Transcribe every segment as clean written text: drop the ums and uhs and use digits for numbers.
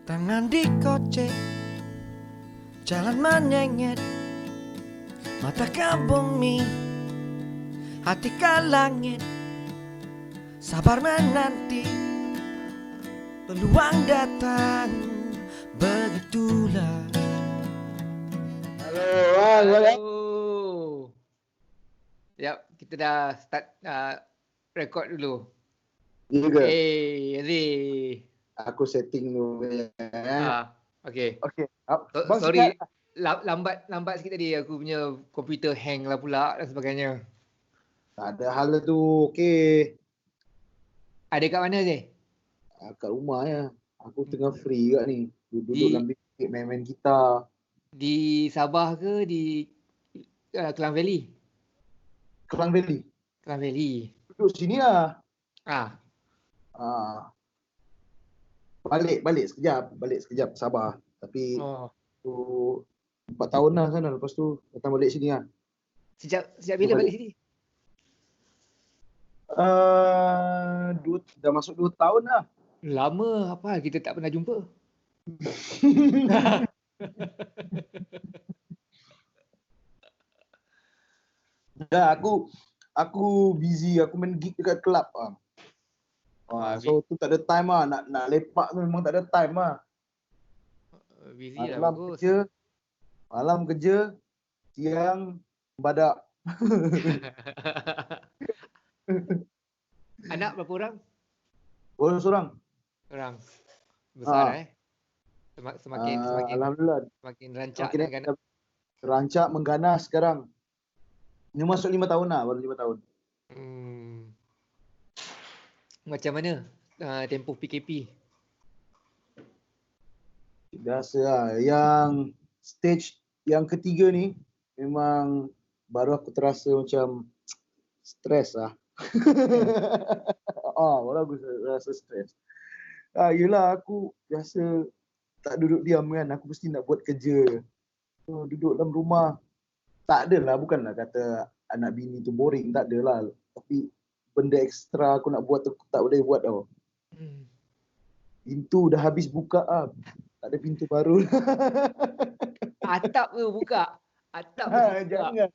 Tangan dikocek, jalan menyengit, mata ke bumi, hati ke langit. Sabar menanti, peluang datang, begitulah. Halo. Yap, kita dah start record dulu. Ya ke? Aziz. Aku setting dulu. Okay. Okey. Sorry, lambat sikit tadi. Aku punya komputer hang lah pula dan sebagainya. Tak ada hal tu. Okey. Ada kat mana Aziz? Kat rumah ya. Aku tengah free kat ni. Duduk dalam bilik main-main gitar. Di Sabah ke di Klang Valley? Klang Valley. Klang Valley. Duduk sini lah. Ah. Balik sekejap Sabah. Tapi tu 4 tahun lah sana. Lepas tu datang balik sini lah. Sejak bila balik sini? Dah masuk 2 tahun lah. Lama, apa kita tak pernah jumpa? Dah aku busy, aku main gig dekat club ah. So tu tak ada time lah. Nak lepak tu memang tak ada time lah. Busy lah bagus. Malam kerja, siang badak. Anak berapa orang? Seorang. Besar Semakin Alhamdulillah. Semakin rancak rancak mengganas sekarang. Ini masuk 5 tahun lah, baru 5 tahun. Macam mana tempoh PKP? Biasa lah. Yang stage yang ketiga ni memang baru aku terasa macam stres lah. Baru aku rasa stres. Yelah aku biasa tak duduk diam kan. Aku mesti nak buat kerja. Duduk dalam rumah. Tak adalah, bukanlah kata anak bini tu boring. Tak adalah. Tapi benda ekstra aku nak buat tu aku tak boleh buat tau. Pintu dah habis buka lah. Tak ada pintu baru. Atap tu buka. Jangan.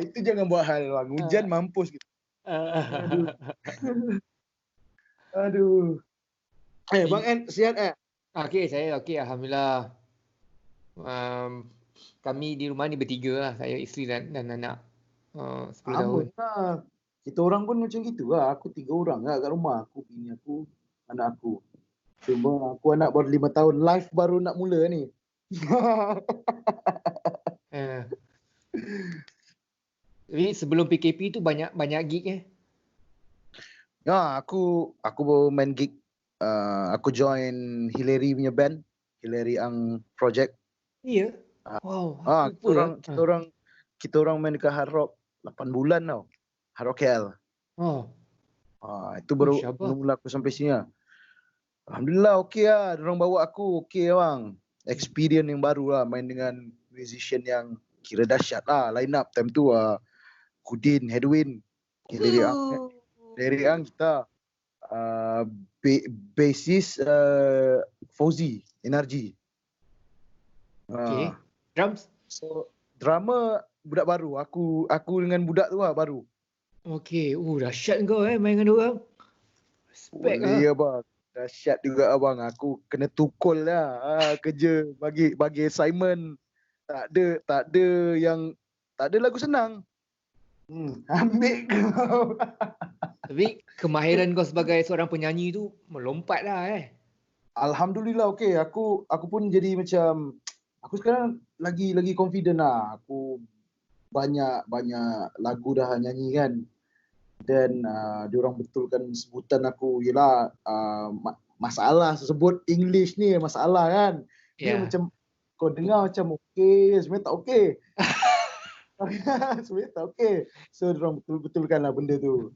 Itu jangan buat hal bang. Hujan mampus kita. Aduh. Bang En, sihat Okey, saya okey alhamdulillah. Kami di rumah ni bertiga lah, saya, isteri dan anak. 10 tahun. Kita orang pun macam gitu lah. Aku 3 orang lah kat rumah. Aku, bini aku, anak aku. Cuma aku anak baru 5 tahun. Life baru nak mula ni. Jadi sebelum PKP tu banyak gig aku main gig. Aku join Hillary punya band. Hillary Ang Project. Iya. Wow. Kita orang main dekat Hard Rock 8 bulan tau. Hard Rock KL. Itu baru mula aku sampai sini lah. Alhamdulillah okey lah. Diorang bawa aku okey bang. Experience yang baru lah. Main dengan musician yang kira dahsyat lah. Line up time tu Kudin, Hedwin. Hillary Ang kita. Bassist Fauzi, Energy. Okay. Drums? So drama budak baru. Aku dengan budak tu lah baru. Okay. Dahsyat kau main dengan orang. Respect lah. Ya bang. Dahsyat juga abang. Aku kena tukul lah kerja bagi assignment. Tak ada lagu senang. Ambil kau. Tapi kemahiran kau sebagai seorang penyanyi tu melompat lah Alhamdulillah okey. Aku pun jadi macam aku sekarang lagi confident lah. Aku banyak lagu dah nyanyi kan. Dan diorang betulkan sebutan aku ialah masalah sebut English ni masalah kan. Dia macam kau dengar macam okey, sebenarnya tak okey. Sebenarnya tak okey. So diorang betulkanlah benda tu.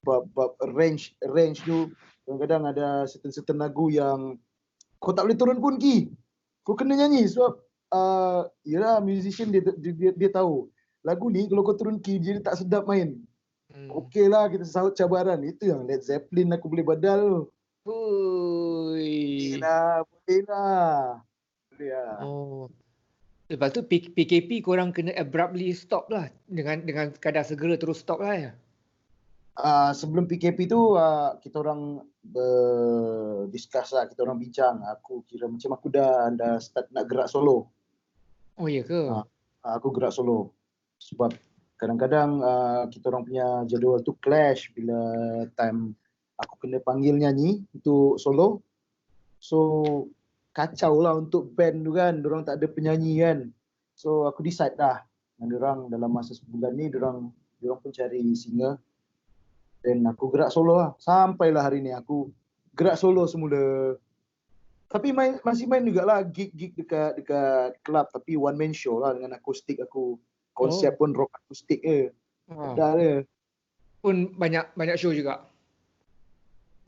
Bab range tu kadang-kadang ada certain lagu yang kau tak boleh turun pun key. Kau kena nyanyi sebab yalah musician dia tahu. Lagu ni kalau kau turun key dia tak sedap main. Okey lah kita sahut cabaran. Itu yang Led Zeppelin aku boleh badal tu. Ui. Boleh lah. Boleh lah. Oh. Lepas tu PKP korang kena abruptly stop lah. Dengan kadar segera terus stop lah ya. Sebelum PKP tu kita orang berdiskus lah, kita orang bincang. Aku kira macam aku dah start nak gerak solo. Oh ya ke? Aku gerak solo. Sebab kadang-kadang kita orang punya jadual tu clash bila time aku kena panggil nyanyi untuk solo. So kacau lah untuk band tu kan, diorang tak ada penyanyi kan. So aku decide dah dengan diorang dalam masa sebulan ni diorang pun cari singer. Dan aku gerak solo lah. Sampailah hari ni aku gerak solo semula. Tapi masih main jugalah gig-gig dekat club, tapi one man show lah dengan akustik aku. Konsep pun rock akustik je. Dah dia. Pun banyak show juga.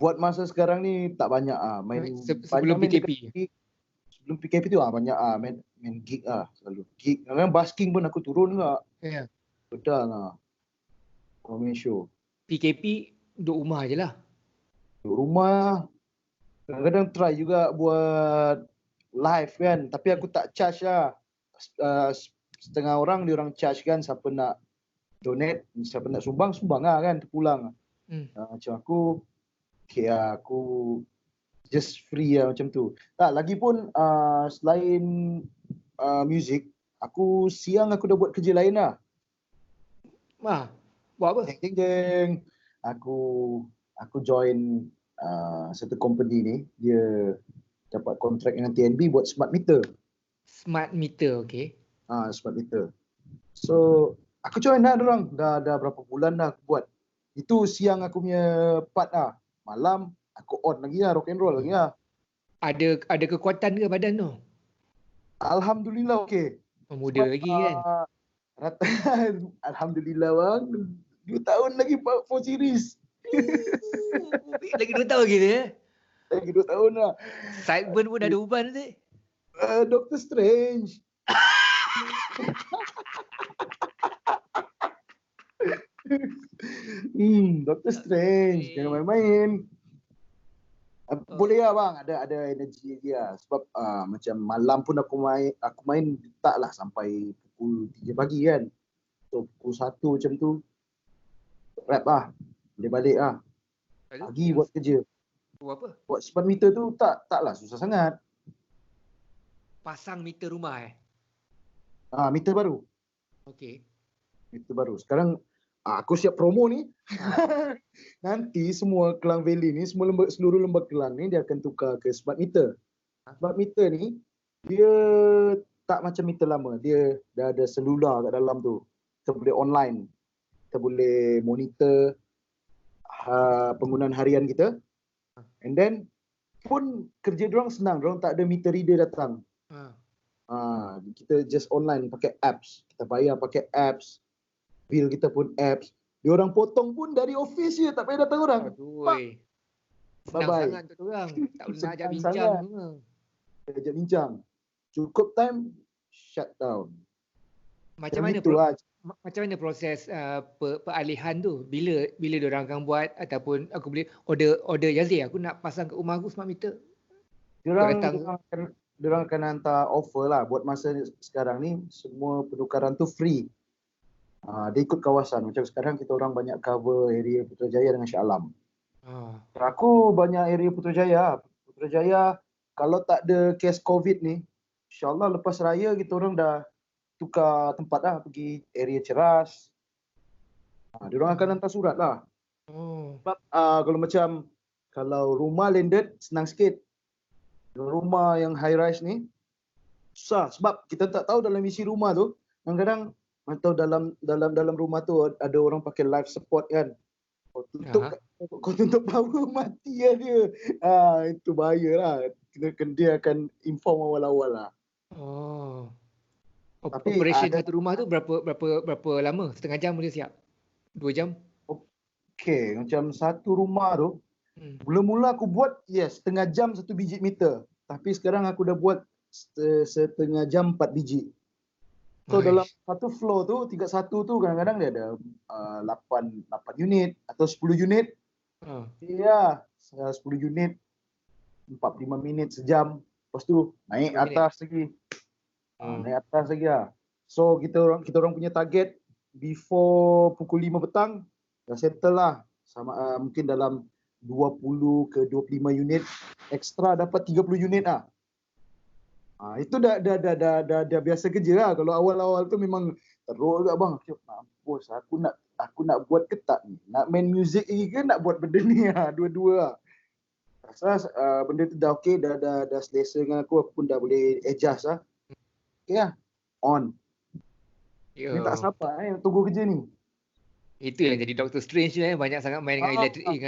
Buat masa sekarang ni tak banyak main sebelum main PKP. Sebelum PKP tu banyak main gig selalu. Gig. Kadang-kadang basking pun aku turun juga. Ya. Betul lah. One man show. PKP duduk rumah je lah. Duduk rumah. Kadang-kadang try juga buat live kan. Tapi aku tak charge lah. Setengah orang diorang charge kan. Siapa nak donate, siapa nak sumbang lah kan. Terpulang. Macam aku, okay lah. Aku just free lah macam tu. Tak, lagipun selain music, siang aku dah buat kerja lain lah. Buat apa? Jeng. Aku join satu company ni, dia dapat kontrak dengan TNB buat smart meter. Smart meter, okay. Smart meter. So aku join dah dorang, dah berapa bulan dah aku buat. Itu siang aku punya part lah. Malam aku on lagi lah, rock and roll lagi lah. Ada kekuatan ke badan tu? Alhamdulillah okey. Muda lagi kan? Alhamdulillah bang. 2 tahun lagi 4 series. Lagi 2 tahun lagi dia. Lagi 2 tahun lah. Sideburn pun dah ada uban tu. Doctor Strange. Doctor Strange. Jangan main-main. Boleh lah bang, ada energi lagi lah. Sebab macam malam pun aku main taklah sampai pukul 3 pagi kan. So pukul 1 macam tu rap lah. Boleh balik lah. Pagi buat kerja. Buat apa? Buat smart meter tu taklah susah sangat. Pasang meter rumah Meter baru. Okey. Meter baru. Sekarang aku siap promo ni. Nanti semua Kelang Valley ni, seluruh lembah Kelang ni dia akan tukar ke smart meter. Smart meter ni dia tak macam meter lama. Dia dah ada selular kat dalam tu. Kita boleh online. Kita boleh monitor penggunaan harian kita. And then pun kerja diorang senang. Diorang tak ada meter reader datang. Kita just online pakai apps. Kita bayar pakai apps. Bill kita pun apps. Diorang potong pun dari office je. Tak payah datang orang. Aduh. Senang sangat untuk orang. Tak pernah ajak bincang semua. Ajak bincang. Cukup time, shut down. Macam mana proses peralihan tu? Bila diorang akan buat ataupun aku boleh order Yazir, aku nak pasang kat rumah aku smart meter. Diorang akan hantar offer lah. Buat masa sekarang ni, semua penukaran tu free. Dia ikut kawasan. Macam sekarang kita orang banyak cover area Putrajaya dengan Shah Alam. Aku banyak area Putrajaya. Putrajaya, kalau tak ada kes COVID ni, insyaAllah lepas raya kita orang dah tukar tempat lah. Pergi area Ceras. Diorang akan hantar surat lah. Sebab kalau rumah landed, senang sikit. Rumah yang high rise ni, susah. Sebab kita tak tahu dalam isi rumah tu, kadang-kadang atau dalam rumah tu ada orang pakai life support kan. Kau tutup power mati lah dia. Itu bahaya lah. Dia akan inform awal-awal lah. Tapi operation satu rumah tu berapa lama? Setengah jam boleh siap? 2 jam? Okay, macam satu rumah tu mula-mula aku buat setengah jam 1 biji meter. Tapi sekarang aku dah buat setengah jam 4 biji. So dalam satu floor tu, 31 tu kadang-kadang dia ada 8 unit atau 10 unit. 10 unit. 45 minit, sejam. Lepas tu naik 45 minit. atas lagi. Naik atas lagi lah. So kita orang punya target before pukul 5 petang dah settle lah. Sama mungkin dalam 20 ke 25 unit extra dapat 30 unit lah. Itu dah biasa kerja lah. Kalau awal-awal tu memang teruk agak bang. Mampus, aku nak buat ke tak ni? Nak main music lagi ke nak buat benda ni lah? Dua-dua lah. Rasa benda tu dah okey, dah selesa dengan aku pun dah boleh adjust lah. Okay lah. On. Ni tak sabar tunggu kerja ni. Itu yang jadi Doctor Strange banyak sangat main dengan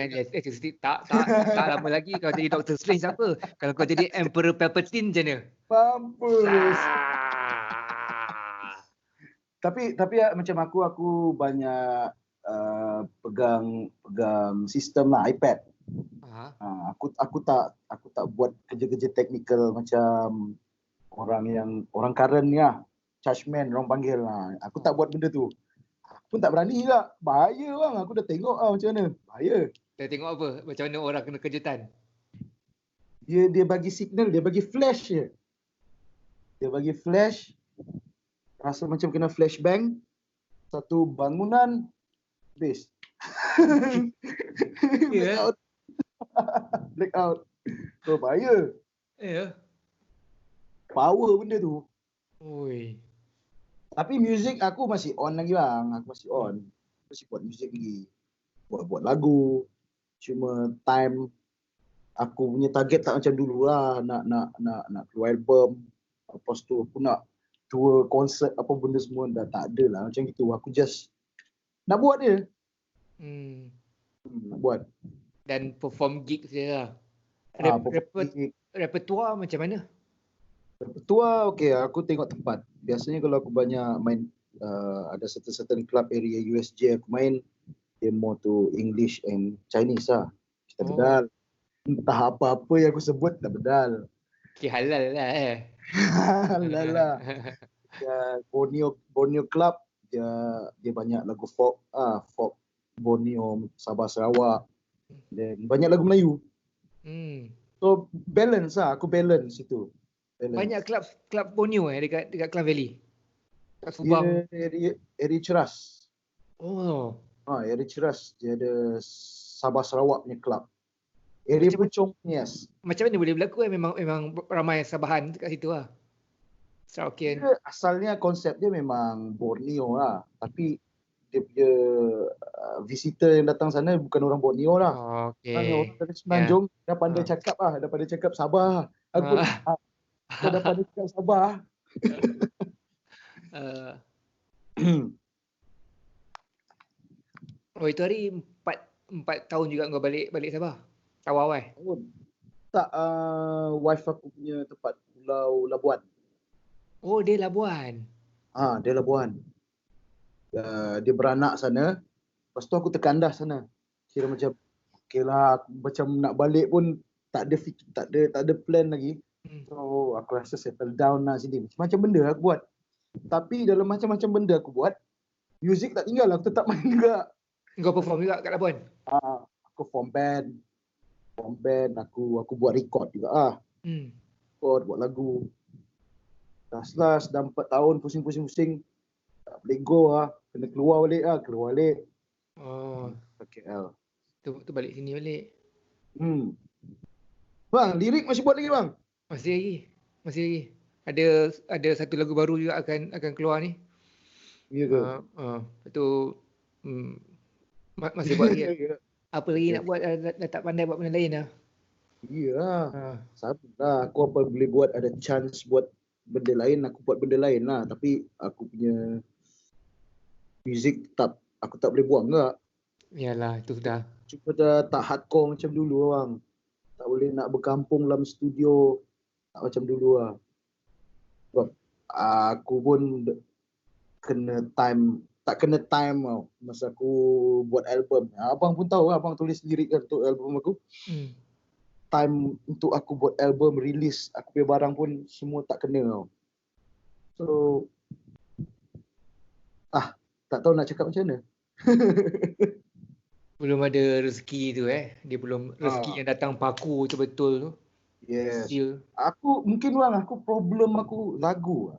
elektrisiti. Tak lama lagi kau jadi Doctor Strange apa? Kalau kau jadi Emperor Palpatine macam mana? Mampus. Tapi macam aku banyak pegang sistem lah, iPad. Aku tak buat kerja-kerja teknikal macam orang current ni lah. Chargeman orang panggil lah. Aku tak buat benda tu. Aku pun tak berani juga. Bahaya bang. Aku dah tengok macam mana. Bahaya. Dah tengok apa? Macam mana orang kena kejutan? Dia bagi signal, dia bagi flash je. Dia bagi flash. Rasa macam kena flashbang. Satu bangunan. Habis. Yeah. Blackout. So bahaya. Ya. Power benda tu. Oi. Tapi muzik aku masih on lagi bang. Aku masih on. Masih buat muzik lagi. Buat lagu. Cuma time aku punya target tak macam dulu lah. Nak keluar album. Lepas tu aku nak tour konsert apa benda semua dah tak ada lah. Macam gitu. Aku just nak buat dia. Nak buat. Dan perform gig je lah. Repertoire macam mana? Repertoire okey, aku tengok tempat. Biasanya kalau aku banyak main ada certain club area USJ aku main, dia more to English and Chinese lah. Kita bedal. Entah apa-apa yang aku sebut tak bedal. Okay, halal lah Halal lah. Borneo Club dia banyak lagu folk folk Borneo, Sabah, Sarawak. Dan banyak lagu Melayu. So balance lah, aku balance itu. Banyak klub Borneo dekat Klang Valley. Kat Subang. Area Ceras. Oh. Area Ceras. Dia ada Sabah Sarawak punya club. Area Puchong, yes. Macam mana boleh berlaku memang ramai Sabahan kat situ lah. Sarawakian. Asalnya konsep dia memang Borneo lah. Tapi dia punya visitor yang datang sana bukan orang Borneo lah. Orang dari Semenanjung. Dah pandai cakap lah. Dah pandai cakap Sabah. Aku kau dah pandai cakap Sabah. Itu hari 4 tahun juga kau balik Sabah. Awal-awal. Tak, wife aku punya tempat Pulau Labuan. Oh, dia Labuan. Dia Labuan. Dia beranak sana. Lepas tu aku terkandas sana. Kira macam okey lah, macam nak balik pun tak ada plan lagi. So aku rasa settle down lah sini. Macam benda aku buat. Tapi dalam macam-macam benda aku buat, music tak tinggal, aku tetap main juga. Kau perform juga kat Labuan? Aku form band, aku buat record juga record, buat lagu. Dah 4 tahun pusing-pusing tak boleh go kena keluar balik. KL. Tu balik sini balik. Bang, lirik masih buat lagi bang? Masih lagi. Ada satu lagu baru juga akan keluar ni. Ya ke? Itu masih buat lagi. Apa lagi nak buat, dah tak pandai buat benda lain lah. Ya. Sabarlah, aku apa boleh buat, ada chance buat benda lain, aku buat benda lain lah. Tapi aku punya music aku tak boleh buang enggak. Yalah, itu sudah. Cuma dah tak hardcore macam dulu bang. Tak boleh nak berkampung dalam studio. Tak macam dulu lah. Sebab aku pun tak kena time tau masa aku buat album. Abang pun tahu, abang tulis lirik kan untuk album aku. Time untuk aku buat album, release aku punya barang pun semua tak kena tau. So tak tahu nak cakap macam mana. Belum ada rezeki tu dia belum rezeki yang datang paku tu betul tu. Yes. Seal. Aku mungkin bang, problem aku lagu.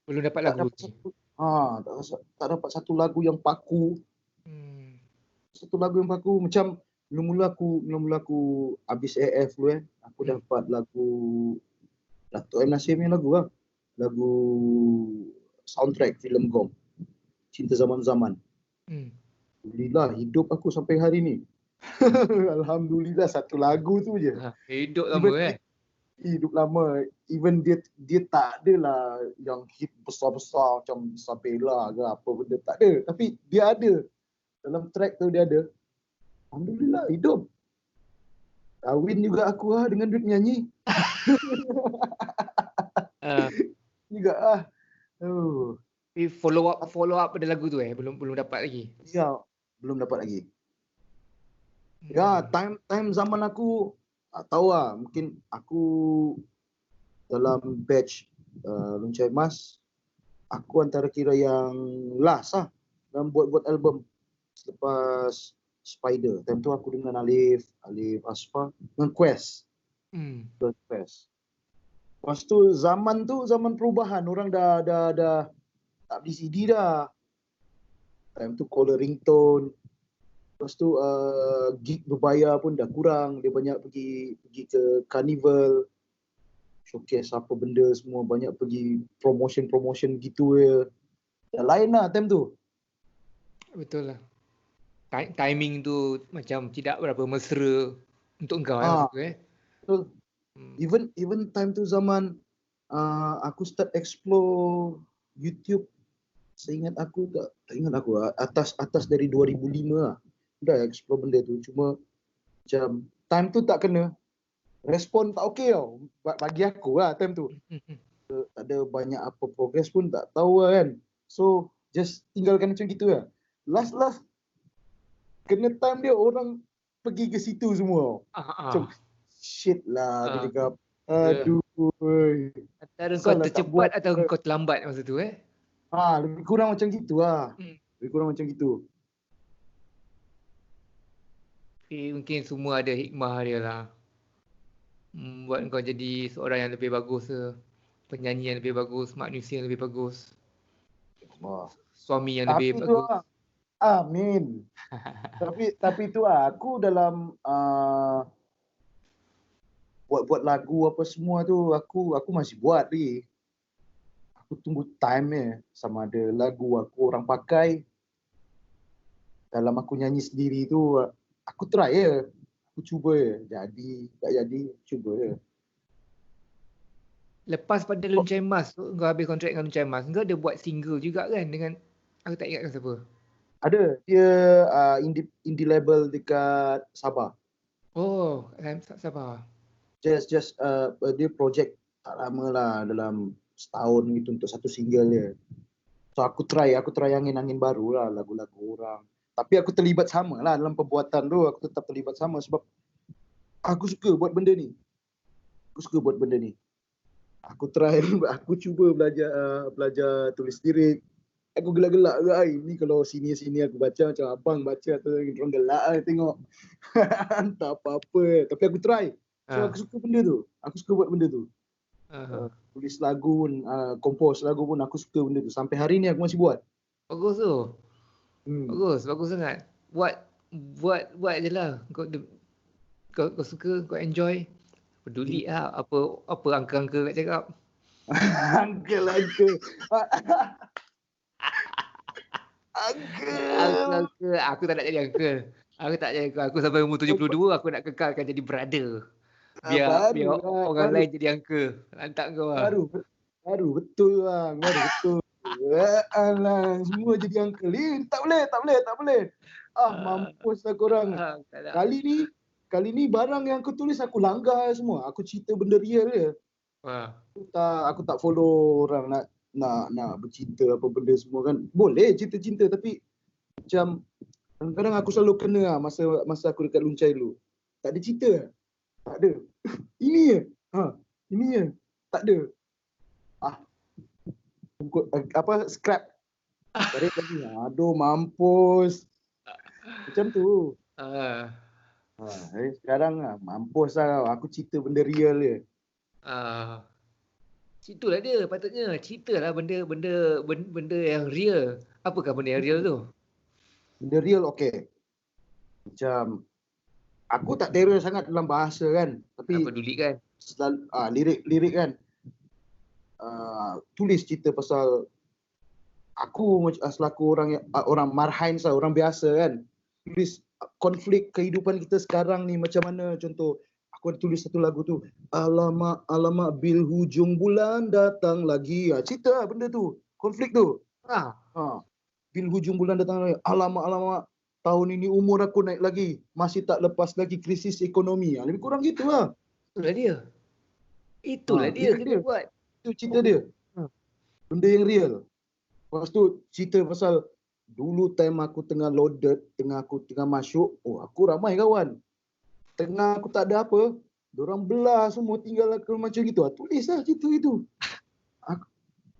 Belum dapat Tak lagu dapat lagi. tak dapat satu lagu yang paku. Satu lagu yang paku macam mula-mula aku habis AF dulu aku dapat lagu Dato' M Nassim yang lagu lah. Lagu soundtrack filem Gom. Cinta Zaman-Zaman. Alhamdulillah hidup aku sampai hari ni. Alhamdulillah satu lagu tu je. Hidup lama Hidup lama. Even dia tak adalah yang hit besar-besar macam Isabella ke apa benda. Tak ada. Tapi dia ada. Dalam track tu dia ada. Alhamdulillah hidup. Kahwin juga aku dengan duit nyanyi. Juga Follow up pada lagu tu belum dapat lagi. Ya, belum dapat lagi. Ya, time zaman aku tak tahu lah. Mungkin aku dalam batch Loncai Emas, aku antara kira yang last lah dalam buat album selepas Spider. Time tu aku dengan Alif Asfa dengan Quest. Quest. Lepas tu zaman perubahan, orang dah tak beli CD dah. Time tu caller ringtone. Lepas tu gig berbayar pun dah kurang. Dia banyak pergi ke carnival, showcase apa benda semua, banyak pergi promotion gitu je. Dah lain lah time tu. Betul lah. Timing tu macam tidak berapa mesra untuk engkau masa tu Betul. Even time tu zaman aku start explore YouTube. Seingat aku tak ingat aku atas dari 2005 lah. Dah explore benda tu. Cuma macam time tu tak kena. Respon tak okey tau. Bagi aku lah time tu. Tak ada banyak apa progress pun tak tahu lah kan. So just tinggalkan macam gitu lah. Last kena time dia orang pergi ke situ semua. Macam shit lah dia cakap. Aduh. Antara kau tercepat atau kau terlambat masa tu lebih kurang macam gitu lah. Lebih kurang macam gitu. Mungkin semua ada hikmah dia lah. Buat kau jadi seorang yang lebih bagus penyanyi yang lebih bagus, manusia yang lebih bagus, suami yang lebih bagus. Amin. tapi tu aku dalam buat lagu apa semua tu aku masih buat lagi. Aku tunggu time sama ada lagu aku orang pakai. Dalam aku nyanyi sendiri tu aku try aku cuba jadi tak jadi cuba Lepas pada Loncai Emas tu, kau habis kontrak dengan Loncai Emas, kau ada buat single juga kan dengan, aku tak ingat siapa. Ada, dia indie label dekat Sabah. Oh, Sabah. Just dia projek tak lama lah, dalam setahun gitu untuk satu single dia. So aku try angin baru lah, lagu-lagu orang. Tapi aku terlibat sama lah dalam pembuatan tu, aku tetap terlibat sama sebab aku suka buat benda ni. Aku try, aku cuba belajar tulis lirik. Aku gelak-gelak ke ni kalau sini aku baca macam abang baca atau orang gelak tengok. Tak apa-apa, tapi aku try. So aku suka benda tu. Aku suka buat benda tu. Tulis lagu pun, compose lagu pun aku suka benda tu. Sampai hari ni aku masih buat. Bagus tu. Bagus sangat. Buat je lah. Kau suka, kau enjoy. Peduli lah apa angka-angka kat cakap. Angkel. Aku tak nak jadi uncle. Aku sampai umur 72 aku nak kekalkan jadi brother. Biar orang lain jadi uncle. Lantak kau lah. Baru betul lah. Alah, semua jadi uncle. Tak boleh. Mampus lah korang. Kali ni barang yang aku tulis aku langgar semua. Aku cerita benda real dia. Aku tak follow orang nak bercinta apa benda semua kan. Boleh cinta tapi macam kadang-kadang aku selalu kena lah masa aku dekat Loncai dulu. Tak ada cerita. Tak ada. Ini je. Tak ada. Scrap. Tarik lagi. Aduh mampus. Macam tu. Sekarang mampus lah aku cerita benda real je. Itulah dia patutnya. Ceritalah benda yang real. Apakah benda yang real tu? Benda real okey. Macam aku tak terror sangat dalam bahasa kan. Tak Tapi peduli kan? selalu, lirik-lirik kan. Tulis cerita pasal aku selaku orang marhain lah, orang biasa kan. Tulis konflik kehidupan kita sekarang ni macam mana. Contoh aku ada tulis satu lagu tu, alamak alamak bil hujung bulan datang lagi. Cerita lah benda tu, konflik tu. Bil hujung bulan datang lagi, alamak alamak tahun ini umur aku naik lagi, masih tak lepas lagi krisis ekonomi. Lebih kurang gitu lah. Itulah dia. Itulah dia lirik kita buat. Itu cerita dia. Benda yang real. Lepas tu cerita pasal dulu time aku tengah loaded, aku tengah masuk, aku ramai kawan. Tengah aku tak ada apa, diorang belah semua, tinggal aku macam gitu. Tulis lah cerita itu.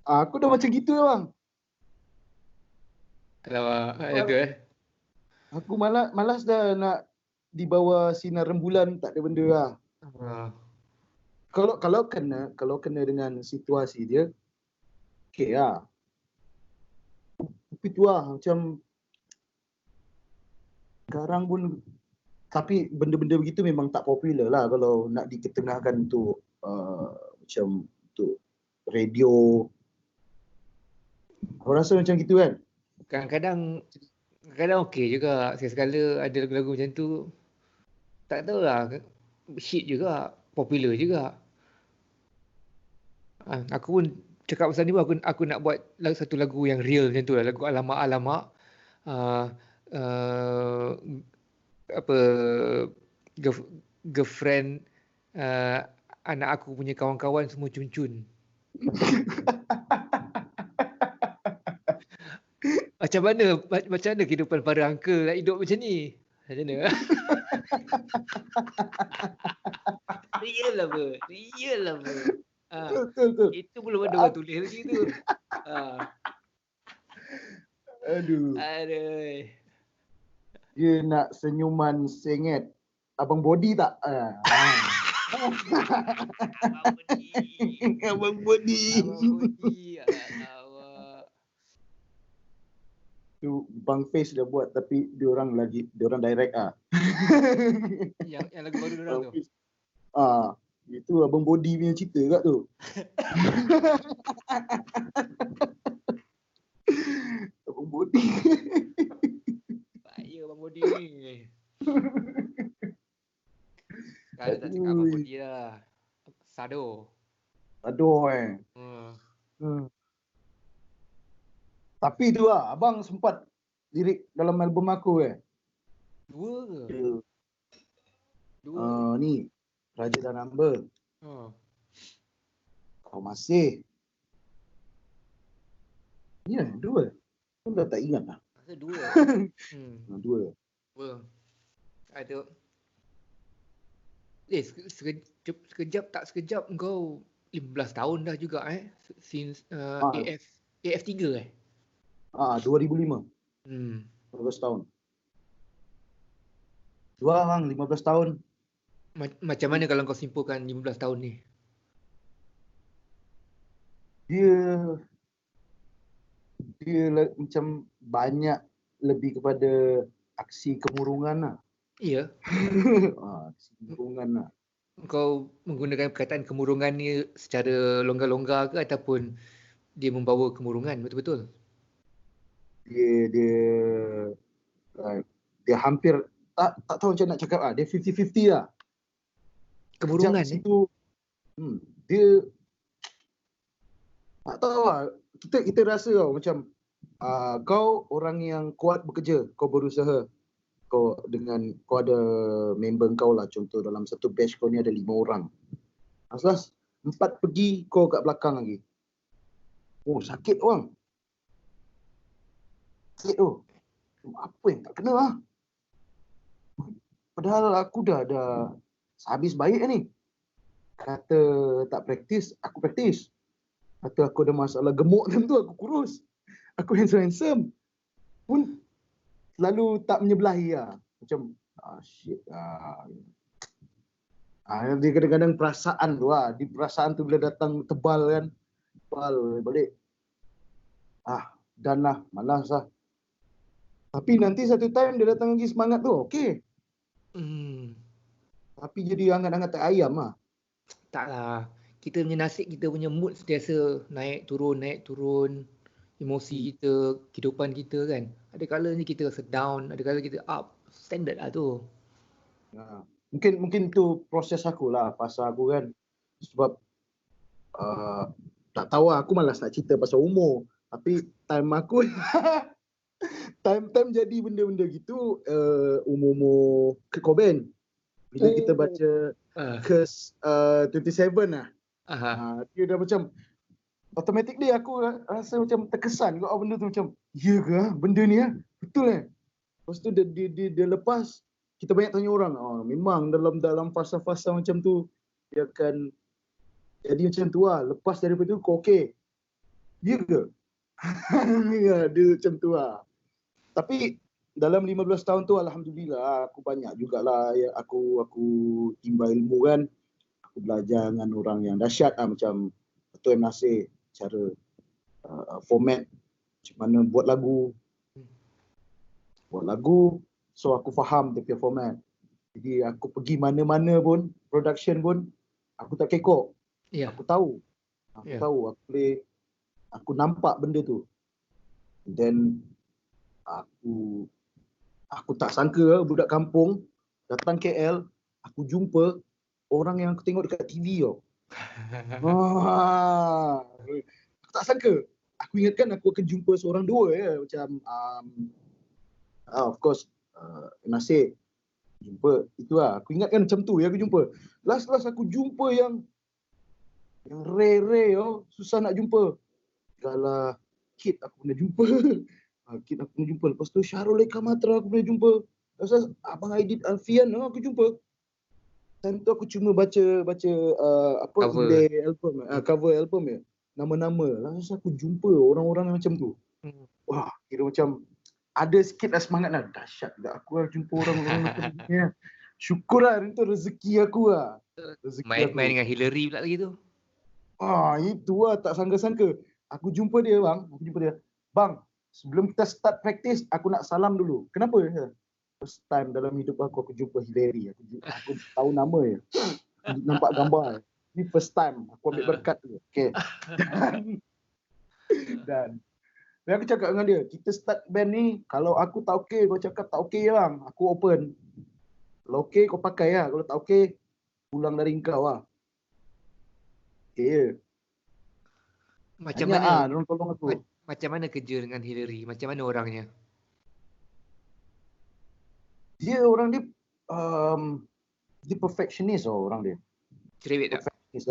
Aku dah macam gitu bang. Alamak, itu Aku malas dah nak di bawah sinar rembulan, tak ada benda lah. Kalau kena dengan situasi dia, okey lah. Tapi tu lah macam sekarang pun, tapi benda-benda begitu memang tak popular lah kalau nak diketengahkan untuk macam untuk radio. Aku rasa macam gitu kan. Kadang-kadang okey juga. Sekali-sekala ada lagu-lagu macam tu. Tak tahulah, hit juga, popular juga. Aku pun cakap pasal ni pun aku nak buat satu lagu yang real macam tu lah. Lagu alamak-alamak. Apa girlfriend, anak aku punya kawan-kawan semua cun-cun. Macam mana kehidupan para uncle nak hidup macam ni? Macam mana? Real lah apa? Betul. Itu belum ada orang tulis lagi tu. Aduh. Dia nak senyuman sengit. Abang Body tak? Abang Body. Tu Bang Face dah buat tapi diorang direct Yang lagu baru diorang tu. Itu Abang Body punya cerita kat tu. Abang Body. Bahaya Abang Body ni. Kalau tak cakap Abang Body lah. Sado. Tapi tu lah, abang sempat lirik dalam album aku Dua ke? Ni, Raja dan Hamba. Kau masih. Ya, dua. Aku dah tak ingat lah. Masa dua. Dua. Ada. Sekejap tak sekejap kau 15 tahun dah juga since AF3 2005. 15 tahun. Dua bang, 15 tahun. Macam mana kalau kau simpulkan 15 tahun ni? Dia macam banyak lebih kepada aksi kemurungan lah. Ya. Aksi kemurungan lah. Kau menggunakan perkataan kemurungan ni secara longgar-longgar ke ataupun dia membawa kemurungan betul-betul? Dia hampir tak tahu macam nak cakap dia 50-50 lah. Kemurungan situ, dia tak tahu lah. Kita rasa macam kau orang yang kuat bekerja, kau berusaha, kau ada member kau lah, contoh dalam satu batch kau ni ada 5 orang. Aslas 4 pergi, kau kat belakang lagi. Sakit orang. Sakit tu. Apa yang tak kena lah. Padahal aku dah habis baik ni. Kata tak praktis, aku praktis. Kata aku ada masalah gemuk tu, aku kurus. Aku handsome. Pun selalu tak menyebelahi lah. Macam Shit. Dia kadang-kadang perasaan tu di perasaan tu bila datang tebal kan. Tebal balik. Dan lah, malas lah. Tapi nanti satu time dia datang lagi semangat tu, okey. Tapi jadi hangat-hangat tak ayam lah. Taklah. Kita punya nasib, kita punya mood sentiasa naik turun. Emosi kita, kehidupan kita kan. Ada kalanya kita rasa down, ada kalanya kita up. Standard lah tu. Mungkin tu proses aku lah, pasal aku kan. Sebab tak tahu lah, aku malas nak cerita pasal umur. Tapi time aku time jadi benda-benda gitu umur Kurt Cobain. Bila kita baca Curse 27 lah. Dia dah macam automatically aku rasa macam terkesan kat benda tu, macam ya ke benda ni betul lepas tu dia lepas, kita banyak tanya orang, memang dalam fasa-fasa macam tu dia akan jadi macam tu lah. Lepas daripada tu kau okey, ya ke? Ya, dia macam tu lah. Tapi dalam 15 tahun tu alhamdulillah aku banyak jugalah aku timba ilmu kan. Aku belajar dengan orang yang dahsyat lah, macam Tuan Nasir, cara format, macam mana buat lagu. So aku faham dia punya format. Jadi aku pergi mana-mana pun, production pun, aku tak kekok. Aku tahu. Aku nampak benda tu. Then aku tak sangka budak kampung datang KL, aku jumpa orang yang aku tengok dekat TV tau. Aku tak sangka. Aku ingatkan aku akan jumpa seorang dua macam of course Nasir jumpa itu lah. Aku ingatkan macam tu aku jumpa. Last aku jumpa yang rare susah nak jumpa. Kalau Kid aku pernah jumpa. Lepas tu Syarul Eka Matra aku pernah jumpa. Lepas Abang Aidit Alfian aku jumpa. Time tu aku cuma baca cover album ya. Nama-nama. Langsung aku jumpa orang-orang yang macam tu. Wah, kira macam ada sikit lah semangat lah. Dahsyat juga aku lah jumpa orang-orang macam ni. Syukur lah, itu rezeki aku lah. Main dengan Hillary pula lagi tu. Itu lah, tak sangka-sangka. Aku jumpa dia. Bang, sebelum kita start practice, aku nak salam dulu. Kenapa? First time dalam hidup aku jumpa Hillary. Aku tahu nama dia. Nampak gambar. Ini first time. Aku ambil berkat tu. Okay. Dan aku cakap dengan dia, kita start band ni, kalau aku tak okey, kau cakap tak okey bang, aku open. Kalau okey, kau pakai lah. Kalau tak okey, pulang dari engkau lah. Okay. Macam mana? Diorang tolong aku. Macam mana kerja dengan Hillary? Macam mana orangnya? Dia perfectionist orang dia. Cerewet tak? Perfectionist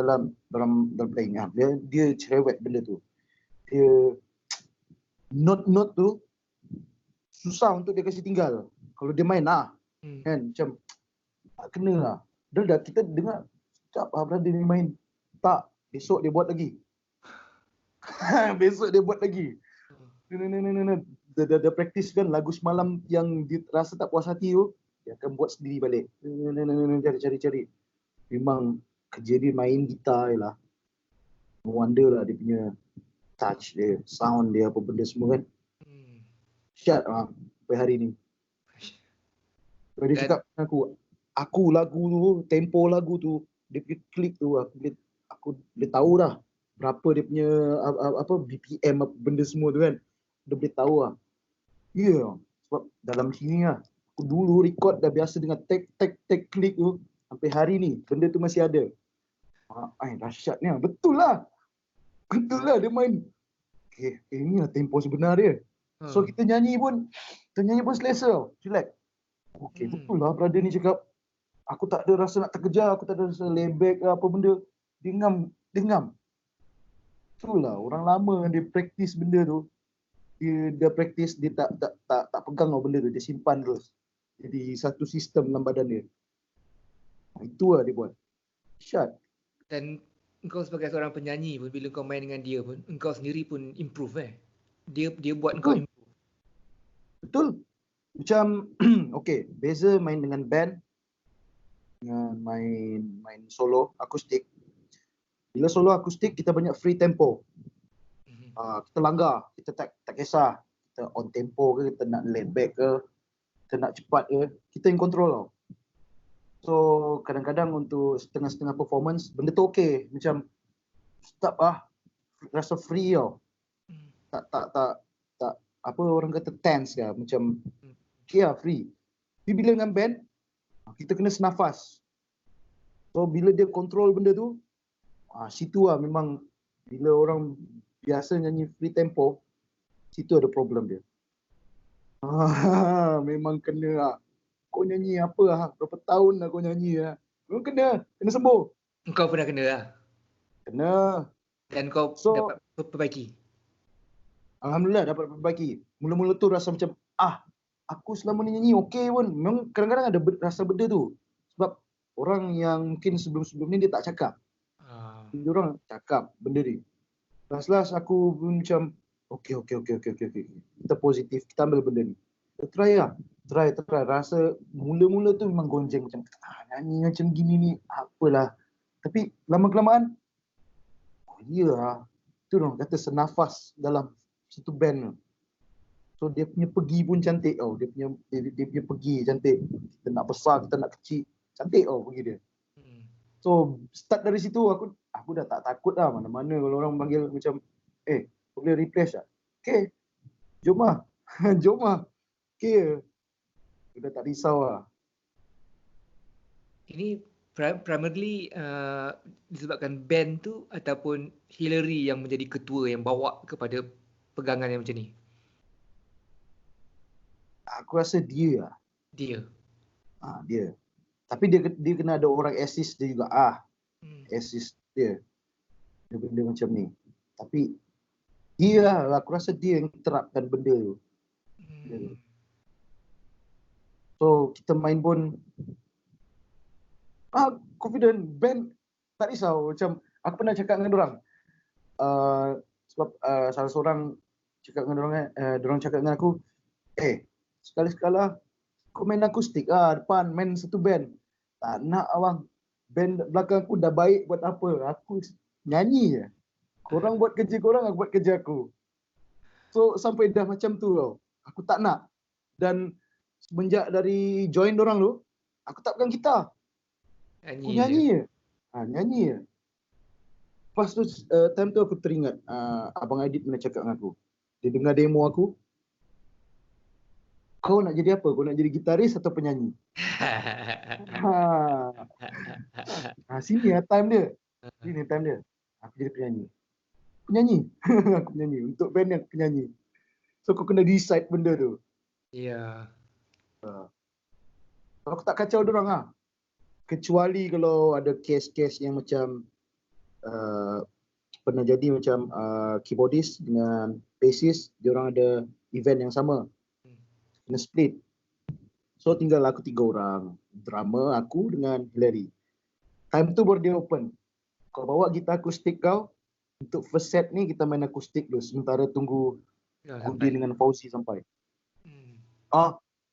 dalam playing. Dia cerewet benda tu. Dia note tu susah untuk dia kasi tinggal. Kalau dia main kan macam tak kena lah. Dah kita dengar sekejap brother ni main. Tak, besok dia buat lagi. Besok dia buat lagi. Dia practice kan lagu semalam yang dia rasa tak puas hati tu, dia akan buat sendiri balik. Cari. Memang kerja dia main gitar je lah. No wonder lah dia punya touch dia, sound dia, apa benda semua kan. Syat sampai hari ni. Dia cakap aku lagu tu, tempo lagu tu, dia punya klik tu, aku boleh tahu dah berapa dia punya BPM apa benda semua tu kan. Dia boleh tahu lah. Sebab dalam sini lah, aku dulu record dah biasa dengan tag klik tu, sampai hari ni benda tu masih ada. Dahsyatnya. Betul lah dia main. Ini lah tempo sebenar dia. So kita nyanyi pun selesa. Relax. Betul lah brother ni cakap. Aku tak ada rasa nak terkejar, aku tak ada rasa layback apa benda. Dengam. Itulah orang lama dia practice benda tu. Dia practice, dia tak pegang benda tu, dia simpan terus. Jadi satu sistem dalam badan dia. Itu lah dia buat. Syat. Dan engkau sebagai seorang penyanyi pun, bila kau main dengan dia pun, engkau sendiri pun improve Dia buat engkau improve. Betul. Macam okay, beza main dengan band dengan main solo akustik. Bila solo akustik kita banyak free tempo. Kita langgar, kita tak kisah kita on tempo ke, kita nak laid back ke, kita nak cepat ke, kita yang control tau. So kadang-kadang untuk setengah-setengah performance benda tu okey, macam stop rasa free tau. Tak apa orang kata tense ke, macam okay free. Tapi bila dengan band kita kena senafas. So bila dia control benda tu, situ memang bila orang biasa nyanyi free tempo, situ ada problem dia. Memang kena kau nyanyi apa berapa tahun dah kau nyanyi memang kena sembuh. Kau pernah kena lah. Kena. Dan kau dapat perbaiki. Alhamdulillah dapat perbaiki. Mula-mula tu rasa macam aku selama ni nyanyi okey pun. Memang kadang-kadang ada rasa benda tu. Sebab orang yang mungkin sebelum-sebelum ni dia tak cakap. Dia orang cakap benda ni. Last aku pun macam okey. Kita positif, kita ambil benda ni. Kita try lah. Try. Rasa mula-mula tu memang gonjeng macam nyanyi macam gini ni apalah. Tapi lama-kelamaan tu orang kata senafas dalam satu band tu. So dia punya pergi pun cantik tau. Dia punya pergi cantik. Kita nak besar, kita nak kecil. Cantik tau pergi dia. So start dari situ aku dah tak takut lah. Mana-mana kalau orang panggil macam boleh replace tak? Okay. Jom lah. Okay. Kita tak risau lah. Ini primarily disebabkan band tu ataupun Hillary yang menjadi ketua yang bawa kepada pegangan yang macam ni? Aku rasa dia lah. Dia? Dia. Tapi dia kena ada orang assist dia juga. Assist dia. Dia benda macam ni. Tapi dia lah. Aku rasa dia yang terapkan benda tu. So kita main pun confident. Band tak risau. Macam aku pernah cakap dengan orang. Sebab salah seorang cakap dengan orang cakap dengan aku, sekali-sekala kau main akustik depan main satu band. Tak nak abang. Band belakang aku dah baik buat apa? Aku nyanyi je. Korang buat kerja korang, aku buat kerja aku. So sampai dah macam tu tau. Aku tak nak. Dan semenjak dari join dorang tu, aku tak pegang gitar. Aku nyanyi je. Nyanyi je. Lepas tu time tu aku teringat Abang Adit pernah cakap dengan aku. Dia dengar demo aku. Kau nak jadi apa? Kau nak jadi gitaris atau penyanyi? Sini time dia. Sini time dia. Aku jadi penyanyi. Aku penyanyi. Untuk band ni aku penyanyi. So kau kena decide benda tu. Ya. Aku tak kacau dorang kecuali kalau ada kes-kes yang macam pernah jadi macam keyboardist dengan bassist, diorang ada event yang sama. Kena split. So tinggal aku 3 orang. Drummer aku dengan Hillary. Time tu baru dia open. Kau bawa gitar akustik kau. Untuk first set ni kita main akustik dulu. Sementara tunggu Gudi dengan Fauzi sampai.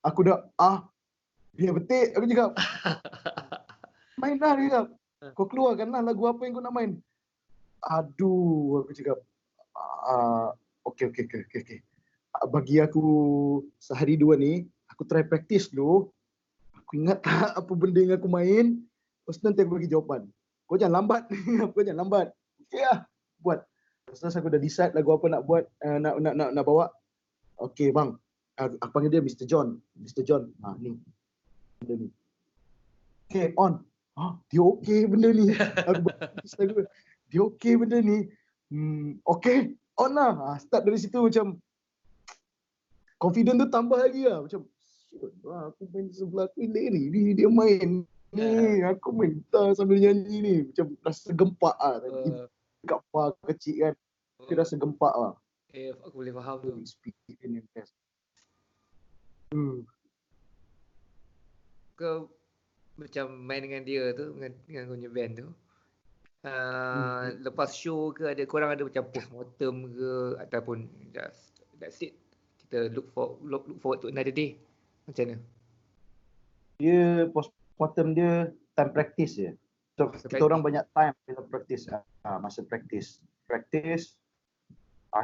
Aku dah biar betik aku cakap. Main lah dia cakap. Kau keluarkan lah lagu apa yang kau nak main. Aduh aku cakap. Okay. Bagi aku sehari 2 ni, aku try practice dulu. Aku ingat tak apa benda yang aku main. Lepas tu nanti aku bagi jawapan. Kau jangan lambat. Okay lah. Buat. Lepas aku dah decide lagu apa nak buat, nak bawa. Okay bang. Aku panggil dia Mr. John. Ni. Benda ni. Okay on. Dia okay benda ni. Aku lagu. Dia okay benda ni. Okay. On lah. Start dari situ macam confident tu tambah lagi lah. Macam, aku main sebelah aku ni. Dia main ni. Aku main gitar sambil nyanyi ni. Macam rasa gempak lah. Kat far kecil kan. Dia rasa gempak lah. Aku boleh faham tu. Kau macam main dengan dia tu, dengan kau punya band tu. Lepas show ke korang ada macam postmortem ke ataupun just that's it, kita look forward to another day? Macam mana? Dia postmortem dia time practice je. So Masa kita orang practice. banyak time bila practice. Masa practice.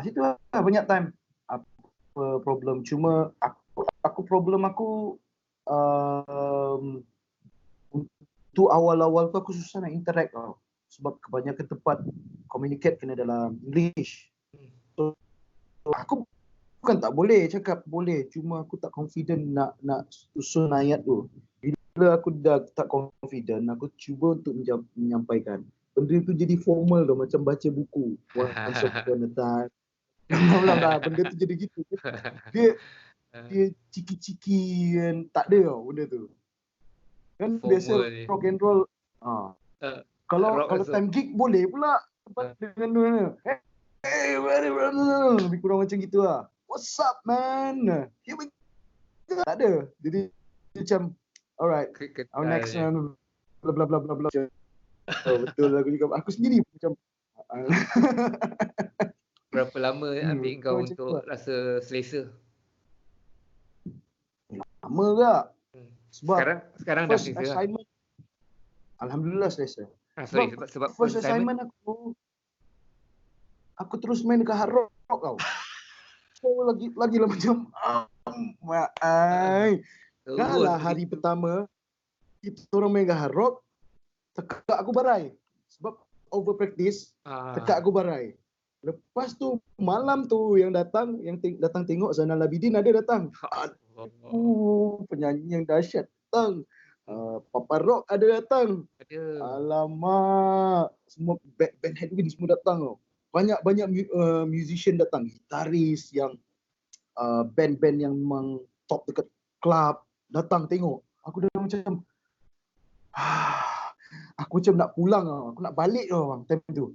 Situ lah banyak time. Apa problem. Cuma aku problem aku untuk awal-awal tu aku susah nak interact tau. Sebab kebanyakan tempat communicate kena dalam English. So aku bukan tak boleh cakap, boleh. Cuma aku tak confident nak susun ayat tu. Bila aku dah tak confident, aku cuba untuk menyampaikan. Benda tu jadi formal tu, macam baca buku. Once upon a time. Dah, benda tu jadi gitu. Dia ciki-ciki kan, tak ada tau benda tu. Kan biasa Formal je. rock and roll. Kalau Rock also. time gig boleh pula dengan dua ni. Hey, lebih kurang macam gitu lah. What's up man? Here we go. Tak ada. Jadi macam alright. Our next one bla bla bla bla bla. Betul aku juga. Aku sendiri macam Berapa lama ambil kau macam untuk tu. rasa selesa? Lama tak? Sebab sekarang dah first selesa lah. assignment alhamdulillah selesa. Sorry, sebab first assignment aku terus main dekat hard rock tau. So lagi lah macam dah lah hari pertama kita orang main dekat hard rock, tekak aku barai. Sebab over practice, tekak aku barai. Lepas tu malam tu yang datang tengok Zainal Abidin ada datang. Penyanyi yang dahsyat datang. Papa Rock ada datang. Alamak, semua band Headwind semua datang tau. Banyak musician datang, gitaris yang band-band yang memang top dekat club datang tengok. Aku dah macam aku macam nak pulang tau. Aku nak balik tau bang time tu.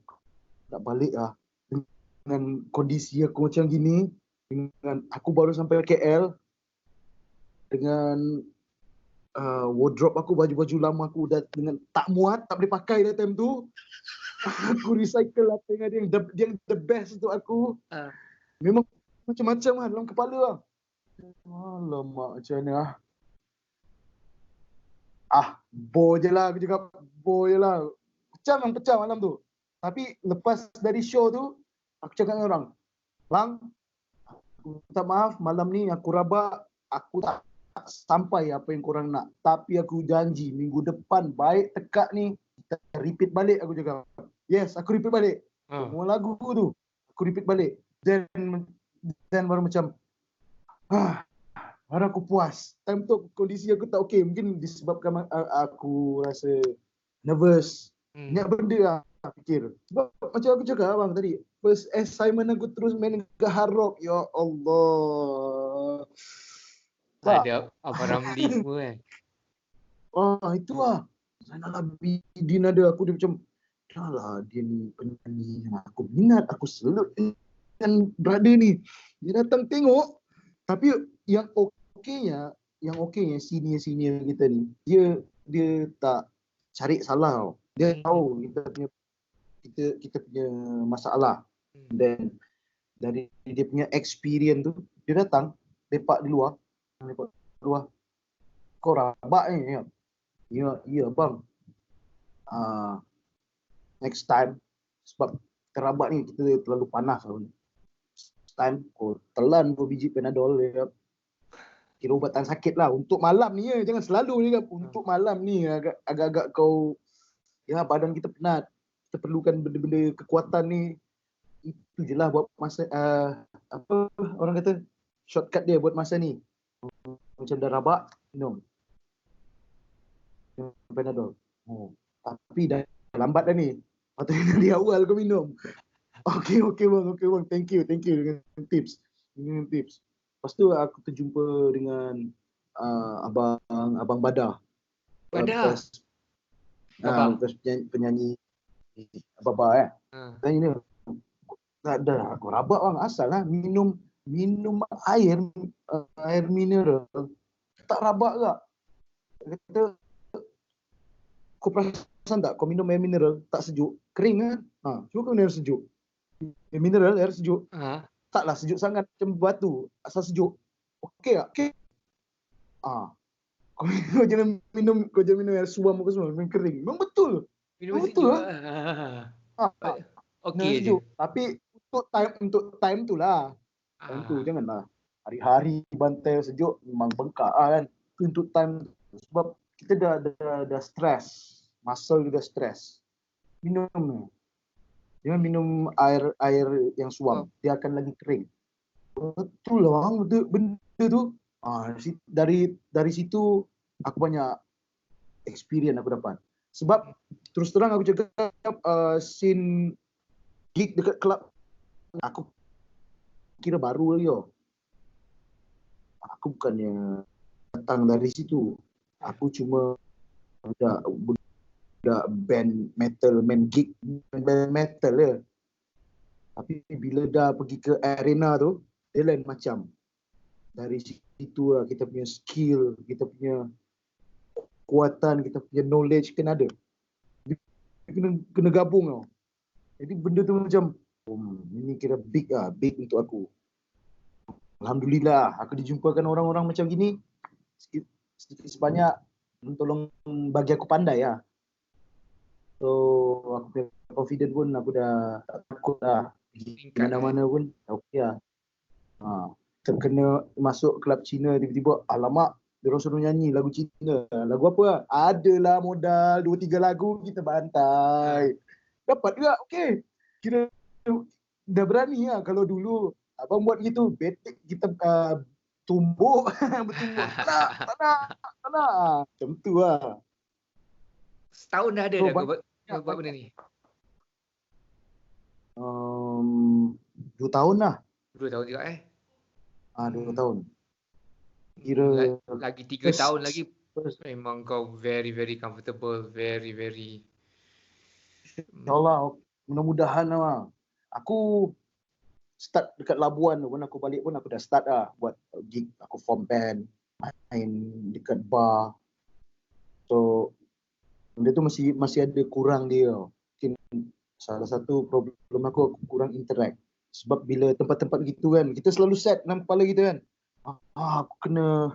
Nak balik lah. Dengan kondisi aku macam gini, dengan aku baru sampai KL, dengan wardrobe aku, baju-baju lama aku dah dengan tak muat, tak boleh pakai dah time tu. Aku recycle apa yang the best untuk aku. Memang macam-macam lah dalam kepala lah. Alamak, macam mana bo je lah aku cakap. Bo je lah. Pecah malam tu. Tapi lepas dari show tu, aku cakap dengan orang, Lang, aku minta maaf malam ni aku rabak, aku tak sampai apa yang korang nak. Tapi aku janji minggu depan baik tekak ni, kita repeat balik, aku cakap. Yes, aku repeat balik. Semua lagu tu, aku repeat balik. Dan baru macam, baru aku puas. Time tu kondisi aku tak okey. Mungkin disebabkan aku rasa nervous. Banyak benda lah fikir. Sebab macam aku cakap abang tadi, first assignment aku terus main ke hard rock. Ya Allah. Ada Abang Ramli semua kan. Itu lah. Zainal Abidin ada. Aku dia macam, dah lah dia ni penyanyi yang aku minat. Aku salute dengan brother ni. Dia datang tengok. Tapi yang okeynya senior kita ni, dia tak cari salah tau. Dia tahu kita punya masalah. Dan dari dia punya experience tu, dia datang lepak di luar. Kau rabak ni. Ya bang. Next time, sebab terabak ni kita terlalu panas lah. Next time kau telan 2 biji Panadol ya. Kira ubatan sakit lah untuk malam ni ya. Jangan selalu ni untuk malam ni agak-agak kau ya, badan kita penat. Kita perlukan benda-benda kekuatan ni. Itu je lah buat masa apa orang kata shortcut dia buat masa ni. Macam dah rabak, minum Panadol. Tapi dah lambat dah ni. Patutnya dari awal kau minum. Okay bang. Thank you dengan tips. Lepas tu aku terjumpa dengan Abang Badah. Penyanyi Baba Tanya dia, tak ada aku rabak bang, asal lah minum air mineral tak rabak ke? Kata, kau perasan tak kau minum air mineral tak sejuk, kering kan? Cuba kau minum air sejuk, air sejuk taklah sejuk sangat macam batu, asal sejuk. Okey tak? Okay. Ah, kau jangan minum air suam apa semua, minum kering. Memang betul. Minum Memang betul sejuk lah. ah. Minum Okey je. sejuk. Tapi untuk time tu lah. Time tu Ah. janganlah hari-hari bantai sejuk memang bengkak kan. Itu untuk time tu. Sebab kita dah stres. Muscle dah stres. Minum ni. Jangan minum air yang Wah, suam. Dia akan lagi kering. Betul lah bang, benda tu. Dari situ aku banyak experience aku dapat. Sebab terus terang aku cakap scene gig dekat club aku kira baru lagi tau. Aku bukannya datang dari situ. Aku cuma budak band metal, main gig band metal je. Tapi bila dah pergi ke arena tu, dia lain macam. Dari situ lah kita punya skill, kita punya kekuatan, kita punya knowledge kena ada. Kena gabung tau. Jadi benda tu macam, ini kira big lah, big untuk aku. Alhamdulillah, aku dijumpakan orang-orang macam gini, sedikit sebanyak tolong bagi aku pandai lah. So, aku punya confident pun aku dah tak takut lah. Pergi tingkat mana-mana pun, okey lah. Terkena masuk kelab Cina tiba-tiba, alamak, diorang suruh nyanyi lagu Cina. Lagu apa lah? Adalah modal 2-3 lagu kita bantai. Dapat juga, okey. Kira dah berani lah. Kalau dulu abang buat gitu, betik kita tumbuk, bertumbuk. Tak nak. Macam tu lah. Setahun dah ada So, dah kau buat benda ni. 2 tahun lah. 2 tahun juga 2 tahun. Kira lagi 3 tahun lagi memang kau very very comfortable, very very InsyaAllah, mudah-mudahan lah. Aku start dekat Labuan tu pun, aku balik pun aku dah start lah buat gig. Aku form band, main dekat bar. So, benda tu masih ada kurang dia. Mungkin salah satu problem aku kurang interact. Sebab bila tempat-tempat gitu kan, kita selalu set dalam kepala kita kan. Aku kena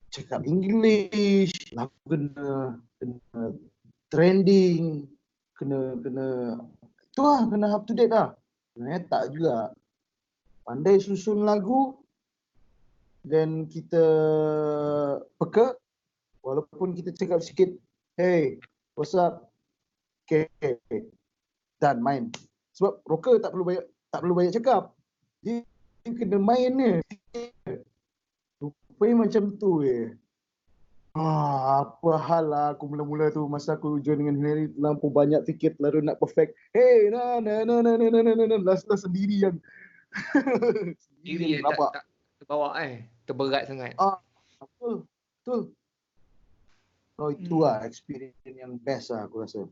cakap English, aku kena trending, kena itu lah, kena up to date lah. Sebenarnya tak juga. Pandai susun lagu dan kita peka, walaupun kita cakap sikit, hey, what's up? Okay, dan main. Sebab rocker tak perlu banyak cakap. Dia kena main ni. Rupanya macam tu apa hal lah aku mula-mula tu masa aku join dengan Henry, lampu banyak fikir terlalu nak perfect. Hey, last sendiri yang diri yang tak terbawa terberat sangat. Betul. Oh, itu lah experience yang best lah aku rasa.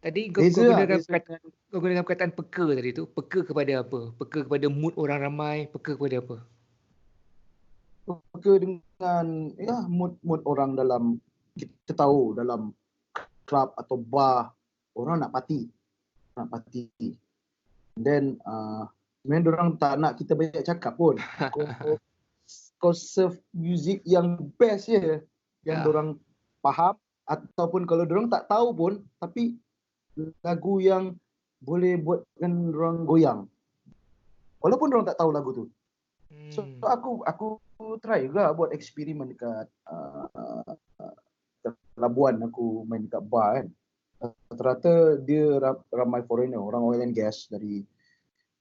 Tadi kau gunakan perkataan peka tadi tu. Peka kepada apa? Peka kepada mood orang ramai, peka kepada apa? Peka dengan mood orang dalam, kita tahu dalam club atau bar orang nak party. Then sebenarnya orang tak nak kita banyak cakap pun. Kau serve music yang best je, yang orang faham, ataupun kalau orang tak tahu pun tapi lagu yang boleh buatkan orang goyang. Walaupun orang tak tahu lagu tu. So aku try juga buat eksperimen dekat Labuan. Aku main dekat bar kan. Rata-rata dia ramai foreigner, orang oil and gas dari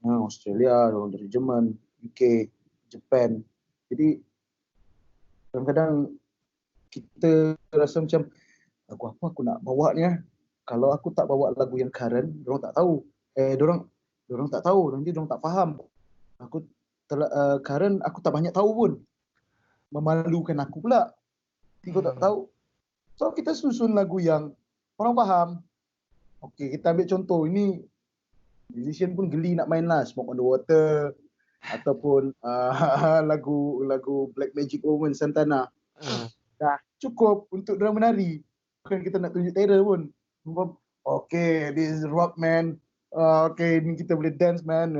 Australia, orang dari Jerman, UK, Japan. Jadi kadang-kadang kita rasa macam lagu apa aku nak bawa ni Kalau aku tak bawa lagu yang current, diorang tak tahu. Diorang tak tahu, nanti diorang tak faham. Aku current aku tak banyak tahu pun. Memalukan aku pula. Nanti kau tak tahu. So kita susun lagu yang orang faham. Okey, kita ambil contoh. Ini musician pun geli nak main lah. Smoke on the Water. Ataupun lagu Black Magic Woman Santana. Dah cukup untuk diorang menari. Bukan kita nak tunjuk terror pun. Okay, this is rock man. Okay, ni kita boleh dance man.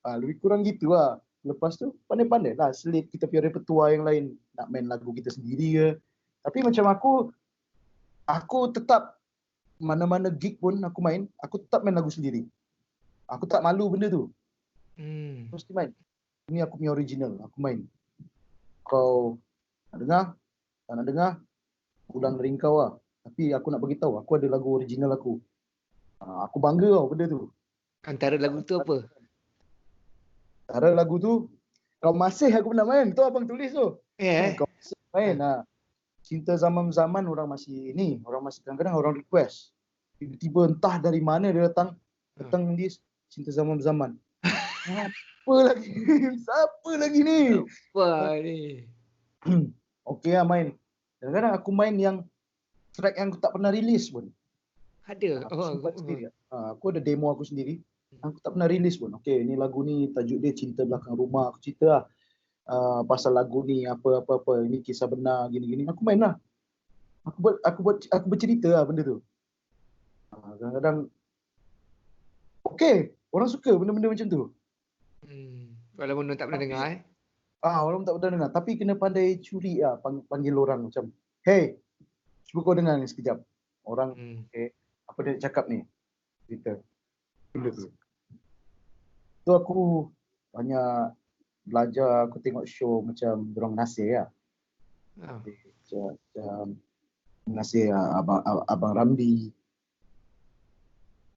Lebih kurang gitu lah. Lepas tu pandai-pandai lah selit kita punya repertoire yang lain. Nak main lagu kita sendiri ke. Tapi macam aku tetap mana-mana gig pun aku main, aku tetap main lagu sendiri. Aku tak malu benda tu. Mesti main. Ini aku punya original, aku main. Kau nak dengar? Tak nak dengar? Pulang dari kau lah. Tapi aku nak bagi tahu, aku ada lagu original aku. Aku bangga tau benda tu. Antara lagu tu apa? Cara lagu tu, Kau Masih aku pernah main. Tu abang tulis tu. Kau Masih main. Cinta zaman-zaman orang masih kadang-kadang orang request. Tiba-tiba entah dari mana dia datang ni Cinta zaman-zaman. Apa lagi? Siapa lagi ni? Apa ni? Okey lah main. Kadang-kadang aku main yang track yang aku tak pernah release pun. Ada. Aku simpan sendiri. Aku ada demo aku sendiri. Aku tak pernah release pun. Okey, ni lagu ni tajuk dia Cinta Belakang Rumah. Aku cerita lah. Pasal lagu ni apa-apa. Ini kisah benar gini-gini. Aku main lah. Aku bercerita lah benda tu. Kadang-kadang okey, orang suka benda-benda macam tu. Walaupun tak pernah dengar Orang tak pernah dengar. Tapi kena pandai curi lah. Panggil orang macam, hey, cuba kau dengar ni sekejap. Orang, okay, apa dia cakap ni? Cerita. Benda tu. Tu aku banyak belajar, aku tengok show macam Dorang Nasir lah. Macam Nasir, Abang Ramli.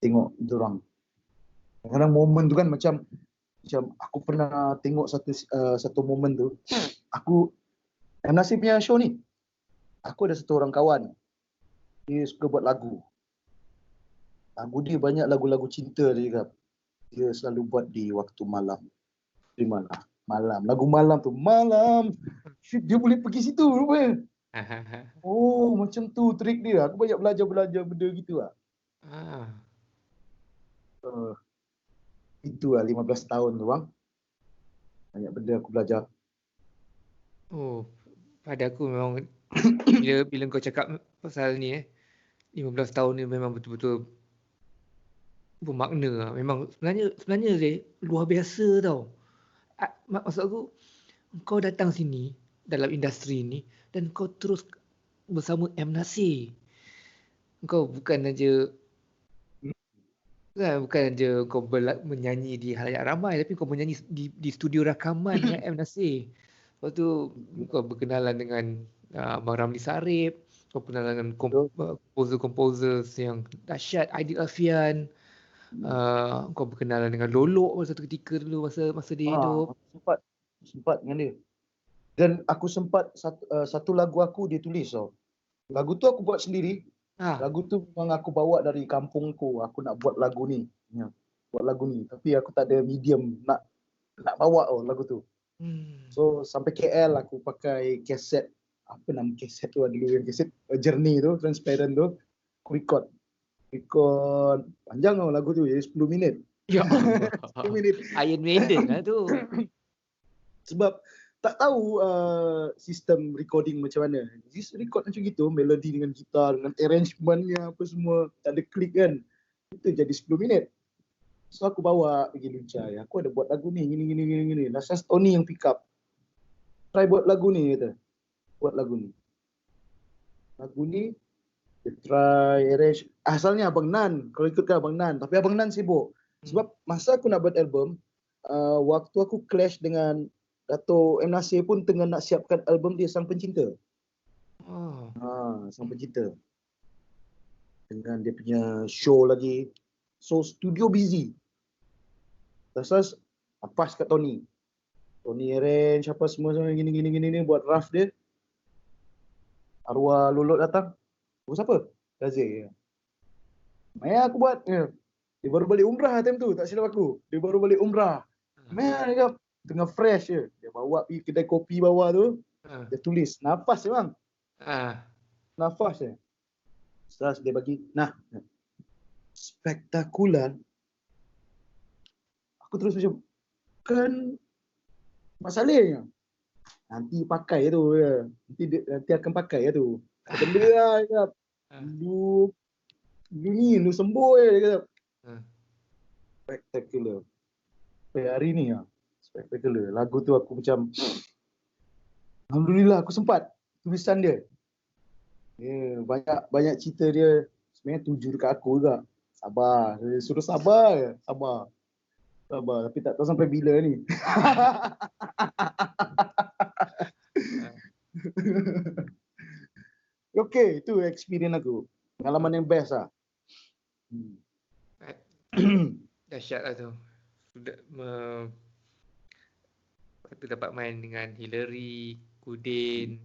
Tengok dorang. Kadang-kadang momen tu kan macam aku pernah tengok satu momen tu. Aku Nasir punya show ni. Aku ada satu orang kawan. Dia suka buat lagu. Lagu dia banyak lagu-lagu cinta dia cakap. Dia selalu buat di waktu malam. Di mana? Malam. Lagu malam tu. Malam. Dia boleh pergi situ rupanya. Oh, macam tu trik dia. Aku banyak belajar benda gitu lah. Itulah 15 tahun tu bang. Banyak benda aku belajar. Oh, pada aku memang bila kau cakap pasal ni 15 tahun ni memang betul-betul bermakna lah. Memang sebenarnya luar biasa tau. Maksud aku, kau datang sini dalam industri ni dan kau terus bersama M. Nasir. Kau bukan aja kau menyanyi di halayak ramai, tapi kau menyanyi di studio rakaman dengan M. Nasir. Lepas tu kau berkenalan dengan Abang Ramli Sarip, kau berkenalan dengan komposer-komposer yang dahsyat, Aidil Alfian. Kau berkenalan dengan Lolok satu ketika dulu masa dia hidup. Sempat dengan dia. Dan aku sempat satu lagu aku dia tulis tau. Lagu tu aku buat sendiri. Lagu tu memang aku bawa dari kampungku. Aku nak buat lagu ni. Buat lagu ni. Tapi aku tak ada medium nak bawa lagu tu. So sampai KL aku pakai kaset. Apa nama kaset tu dulu yang kaset Journey tu, transparent tu. Aku record panjang tau lagu tu. Jadi 10 minit. Ya Allah. 10 minit. Iron Maiden lah tu. Sebab tak tahu sistem recording macam mana. Just record macam gitu, melodi dengan gitar, dengan arrangementnya apa semua, tak ada klik kan. Itu jadi 10 minit. So aku bawa pergi Luncai. Aku ada buat lagu ni, gini. Nasas Tony yang pick up. Try buat lagu ni kata. Buat lagu ni. Lagu ni, dia try arrange. Asalnya Abang Nan. Kalau ikutkan Abang Nan. Tapi Abang Nan sibuk. Sebab masa aku nak buat album, waktu aku clash dengan Dato' M. Nasir pun tengah nak siapkan album dia Sang Pencinta. Sang Pencinta. Dengan dia punya show lagi. So studio busy. Terus pas kat Tony. Tony arrange apa semua gini buat draft dia. Arwah Lolot datang. Siapa? Razir. Maya aku buat. Dia baru balik umrah time tu, tak silap aku. Dia baru balik umrah. Maya dia tengah fresh je. Dia bawa pergi kedai kopi bawah tu. Dia tulis. Nafas je bang. Nafas je. Terus dia bagi. Nah. Spektakular. Aku terus macam. Kan. Masalahnya. Nanti pakai tu. Nanti akan pakai tu. Benda lah. Lu sembuh je. Dia kata. Spektakular. Sampai hari ni lah. Spectacular. Lagu tu aku macam Alhamdulillah aku sempat tulisan dia. Banyak cerita dia sebenarnya tuju dekat aku juga. Sabar, dia suruh sabar je. Sabar. Tapi tak tahu sampai bila ni. Okay, itu experience aku. Pengalaman yang best lah. Dahsyat lah tu. Sudah lepas tu dapat main dengan Hillary, Kudin.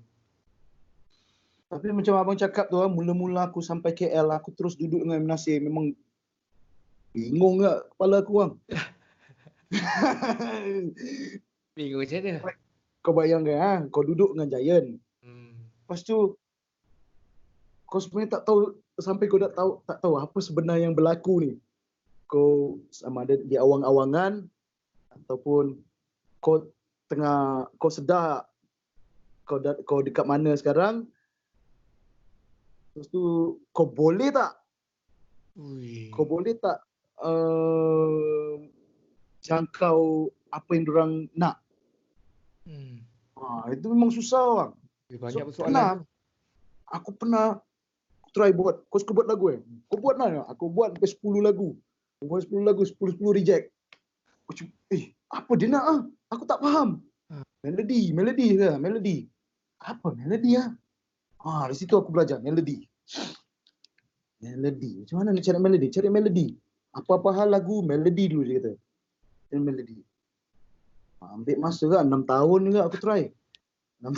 Tapi macam abang cakap tu, mula-mula aku sampai KL, aku terus duduk dengan M. Nasir. Memang bingung tak kepala aku bang. Bingung macam mana? Kau bayangkan, kau duduk dengan Giant. Lepas tu, kau sebenarnya tak tahu, sampai kau tak tahu apa sebenarnya yang berlaku ni. Kau sama ada di awang-awangan, ataupun kau sedar kau dekat mana sekarang. Lepas tu, kau boleh tak jangkau apa yang diorang nak. Itu memang susah bang. Banyak persoalan. Aku pernah try buat, kau suka buat lagu kau buat lah. Aku buat sampai 10 lagu. Aku buat 10 lagu, 10 reject. Aku apa dia nak Aku tak faham. Melodi. Apa melodi Dari situ aku belajar melodi. Macam mana nak cari melodi? Cari melodi. Apa-apa hal lagu, melodi dulu dia kata. Dan melodi. Ambil masa kan 6 tahun juga aku try. 6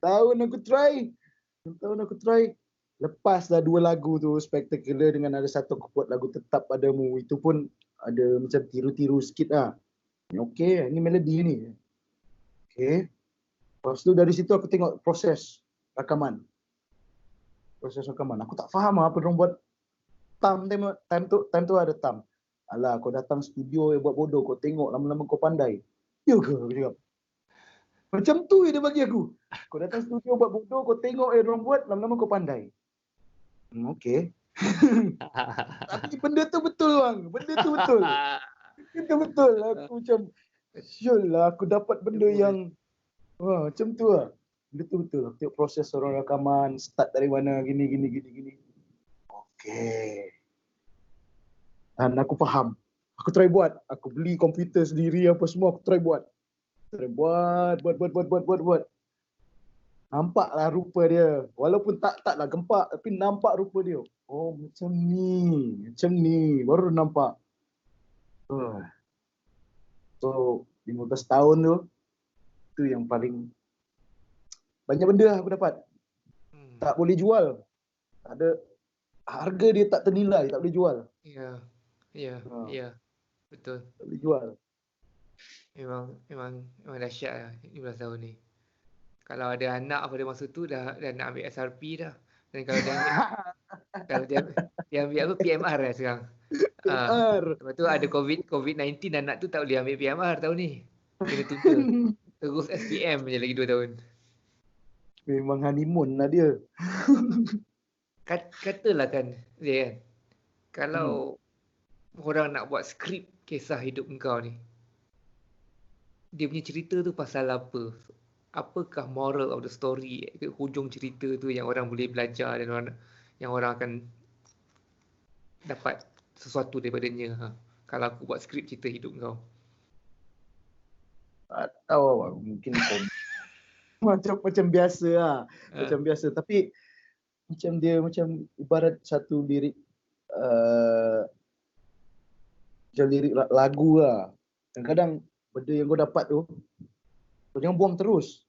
tahun aku try. Lepas dah 2 lagu tu Spectacular dengan ada satu aku buat lagu Tetap Padamu. Itu pun ada macam tiru-tiru sikit lah. Okey, ini melodi ni. Okey. Lepas tu dari situ aku tengok proses rakaman. Aku tak faham apa diorang buat. Time tu ada tam. Alah, kau datang studio buat bodoh, kau tengok lama-lama kau pandai. Ya ke? Aku cakap. Macam tu dia bagi aku. Kau datang studio buat bodoh, kau tengok diorang buat, lama-lama kau pandai. Okey. Tapi benda tu betul bang. Benda tu betul. Aku macam, syul lah aku dapat benda yang macam tu lah. Betul-betul. Aku tengok proses orang rakaman, start dari mana, gini. Okey. Dan aku faham. Aku try buat. Aku beli komputer sendiri apa semua, aku try buat. Buat. Nampaklah rupa dia. Walaupun taklah gempak, tapi nampak rupa dia. Oh, macam ni. Baru nampak. So, 15 tahun tu yang paling banyak benda aku dapat. Tak boleh jual. Ada harga dia tak ternilai, tak boleh jual. Ya. Betul. Tak boleh jual. Memang dahsyat lah 15 tahun ni. Kalau ada anak pada masa tu dah nak ambil SRP dah. Dan kalau dia ambil apa PMR lah sekarang. Lepas tu ada COVID-19, anak tu tak boleh ambil PMR tahun ni. Kena tunda. Terus SPM je lagi 2 tahun. Memang honeymoon lah dia. Katalah kan, dia kan. Kalau orang nak buat skrip kisah hidup engkau ni, dia punya cerita tu pasal apa? Apakah moral of the story, hujung cerita tu yang orang boleh belajar dan yang orang akan dapat sesuatu daripadanya. Kalau aku buat skrip cerita hidup kau. Tak tahu abang. Mungkin macam biasa lah. Macam biasa. Tapi macam dia macam ibarat satu lirik macam lirik lagu lah. Kadang-kadang benda yang kau dapat tu kau jangan buang terus.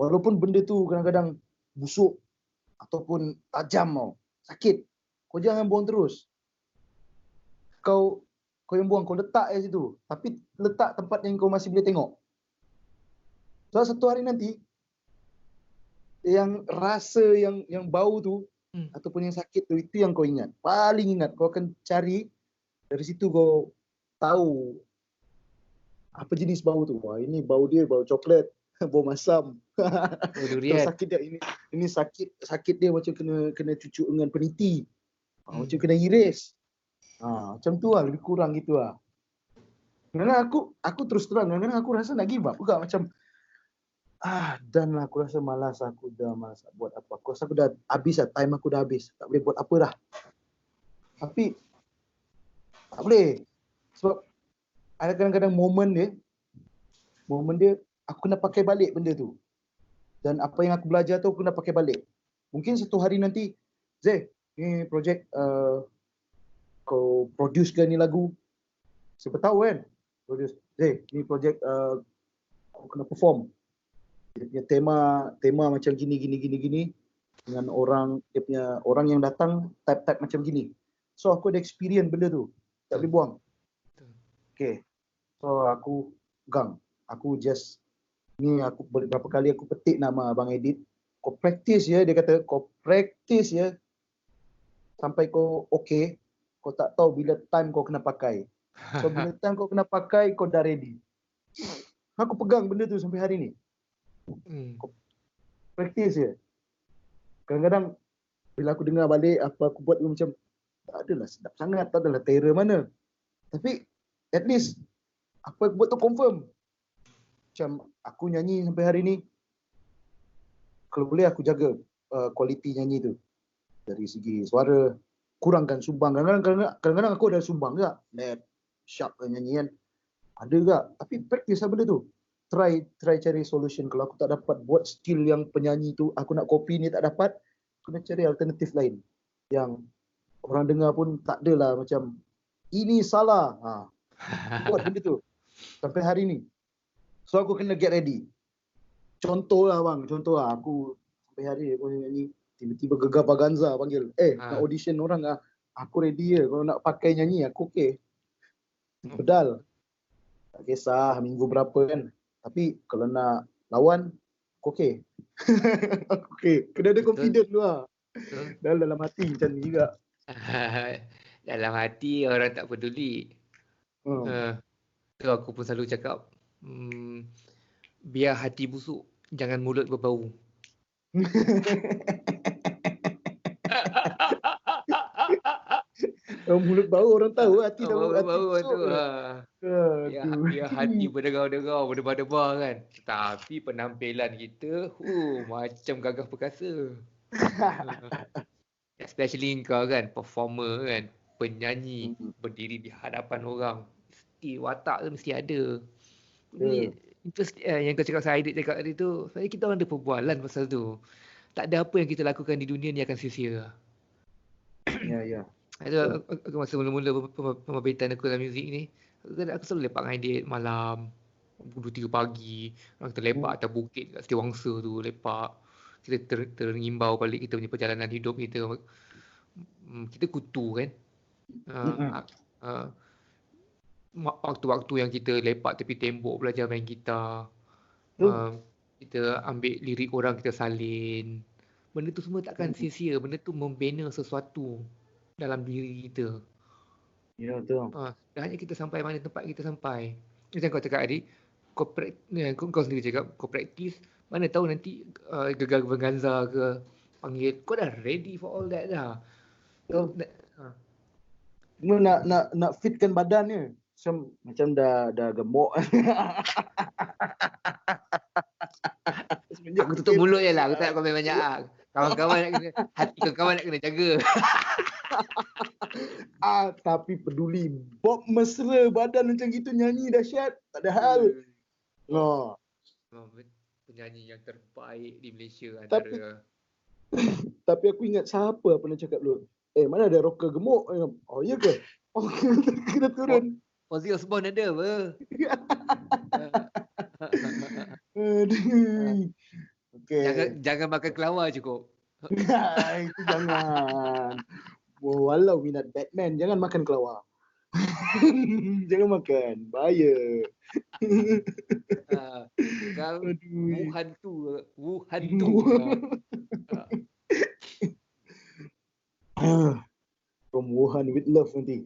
Walaupun benda tu kadang-kadang busuk ataupun tajam sakit. Kau jangan buang terus. Kau yang buang, kau letak di situ. Tapi letak tempat yang kau masih boleh tengok. So, satu hari nanti yang rasa yang bau tu ataupun yang sakit tu, itu yang kau ingat. Paling ingat. Kau akan cari dari situ, kau tahu apa jenis bau tu. Wah, ini bau dia bau coklat, bau masam. Durian. Sakit dia ini sakit dia macam kena cucuk dengan peniti. Macam kena iris. Macam tu lah, lebih kurang gitu lah. Kadang-kadang aku terus terang, kadang-kadang aku rasa nak give up juga macam dan lah, aku rasa malas, aku dah malas buat apa. Aku rasa aku dah habis lah, time aku dah habis. Tak boleh buat apa dah. Tapi tak boleh. Sebab ada kadang-kadang momen dia aku kena pakai balik benda tu. Dan apa yang aku belajar tu aku kena pakai balik. Mungkin satu hari nanti, Zeh, ni projek kau producekan ni lagu. Siapa tahu kan? Produce. Zeh, ni projek aku kena perform. Dia punya tema macam gini dengan dia punya orang yang datang type macam gini. So aku ada experience benda tu. Tak boleh buang. Okay. So aku gang. Aku just aku beberapa kali aku petik nama abang edit. Kau practice ya, dia kata kau practice ya sampai kau okay. Kau tak tahu bila time kau kena pakai. So bila time kau kena pakai kau dah ready. Aku pegang benda tu sampai hari ni. Practice je. Kadang-kadang bila aku dengar balik apa aku buat macam tak adalah sedap sangat, tak adalah terror mana. Tapi at least apa aku buat tu confirm. Macam aku nyanyi sampai hari ni, kalau boleh aku jaga kualiti nyanyi tu. Dari segi suara, kurangkan sumbang. Kadang-kadang aku ada sumbang juga. Net, sharp nyanyi kan. Ada juga. Tapi practice lah benda tu. Try cari solution. Kalau aku tak dapat buat skill yang penyanyi tu, aku nak copy ni tak dapat, aku nak cari alternatif lain. Yang orang dengar pun tak adalah macam, ini salah. Buat benda tu. Sampai hari ni. So aku kena get ready. Contoh lah aku sampai hari aku nyanyi, tiba-tiba Gegar Vaganza panggil, nak audition orang lah. Aku ready je. Kalau nak pakai nyanyi, aku okay. Pedal. Tak kisah minggu berapa kan. Tapi kalau nak lawan, aku okay. Aku okay. Kena ada confident dulu lah. Dalam hati macam ni juga. Dalam hati orang tak peduli. Tu aku pun selalu cakap, biar hati busuk, jangan mulut berbau. Mulut bau orang tahu, hati tahu, hati bau busuk. Biar hati berdegar-degar, berdebar-debar kan. Tapi penampilan kita, macam gagah perkasa. Especially kau kan, performer kan, penyanyi, berdiri di hadapan orang. Mesti watak tu mesti ada. Ni interest yang kau cakap saya cakap tadi tu, sebenarnya kita orang ada perbualan pasal tu. Tak ada apa yang kita lakukan di dunia ni akan sia-sia. Ya. Itu aku masa mula-mula pembibitan aku dalam muzik ni, aku selalu lepak dengan Aidit malam 2-3 pagi. Kita lepak atas bukit kat Setiawangsa tu, lepak. Kita terengimbau balik kita punya perjalanan hidup kita. Kita kutu kan. Waktu-waktu yang kita lepak tepi tembok belajar main gitar. Kita ambil lirik orang, kita salin. Benda tu semua takkan sia-sia. Benda tu membina sesuatu dalam diri kita. Ya, betul. Dan hanya kita sampai mana tempat kita sampai. Macam kau cakap tadi, kau sendiri cakap, kau practice, mana tahu nanti Gegar Vaganza ke panggil, kau dah ready for all that dah. Cuma nak fitkan badannya. Macam dah gemuk. Aku tutup mulut je lah, aku tak nak komen banyak lah. Kawan-kawan nak kena, hati kawan nak kena jaga. Tapi peduli. Bob mesra badan macam gitu, nyanyi dahsyat. Tak ada hal. Penyanyi yang terbaik di Malaysia antara. Tapi aku ingat siapa pernah cakap dulu. Mana ada rocker gemuk? Oh, iya ke? Oh, kena turun. Ozzy Osbourne ada apa? Jangan makan kelawar cukup. Itu jangan. Walau minat Batman, jangan makan kelawar. Jangan makan, bahaya. Wuhan tu. From Wuhan with love nanti.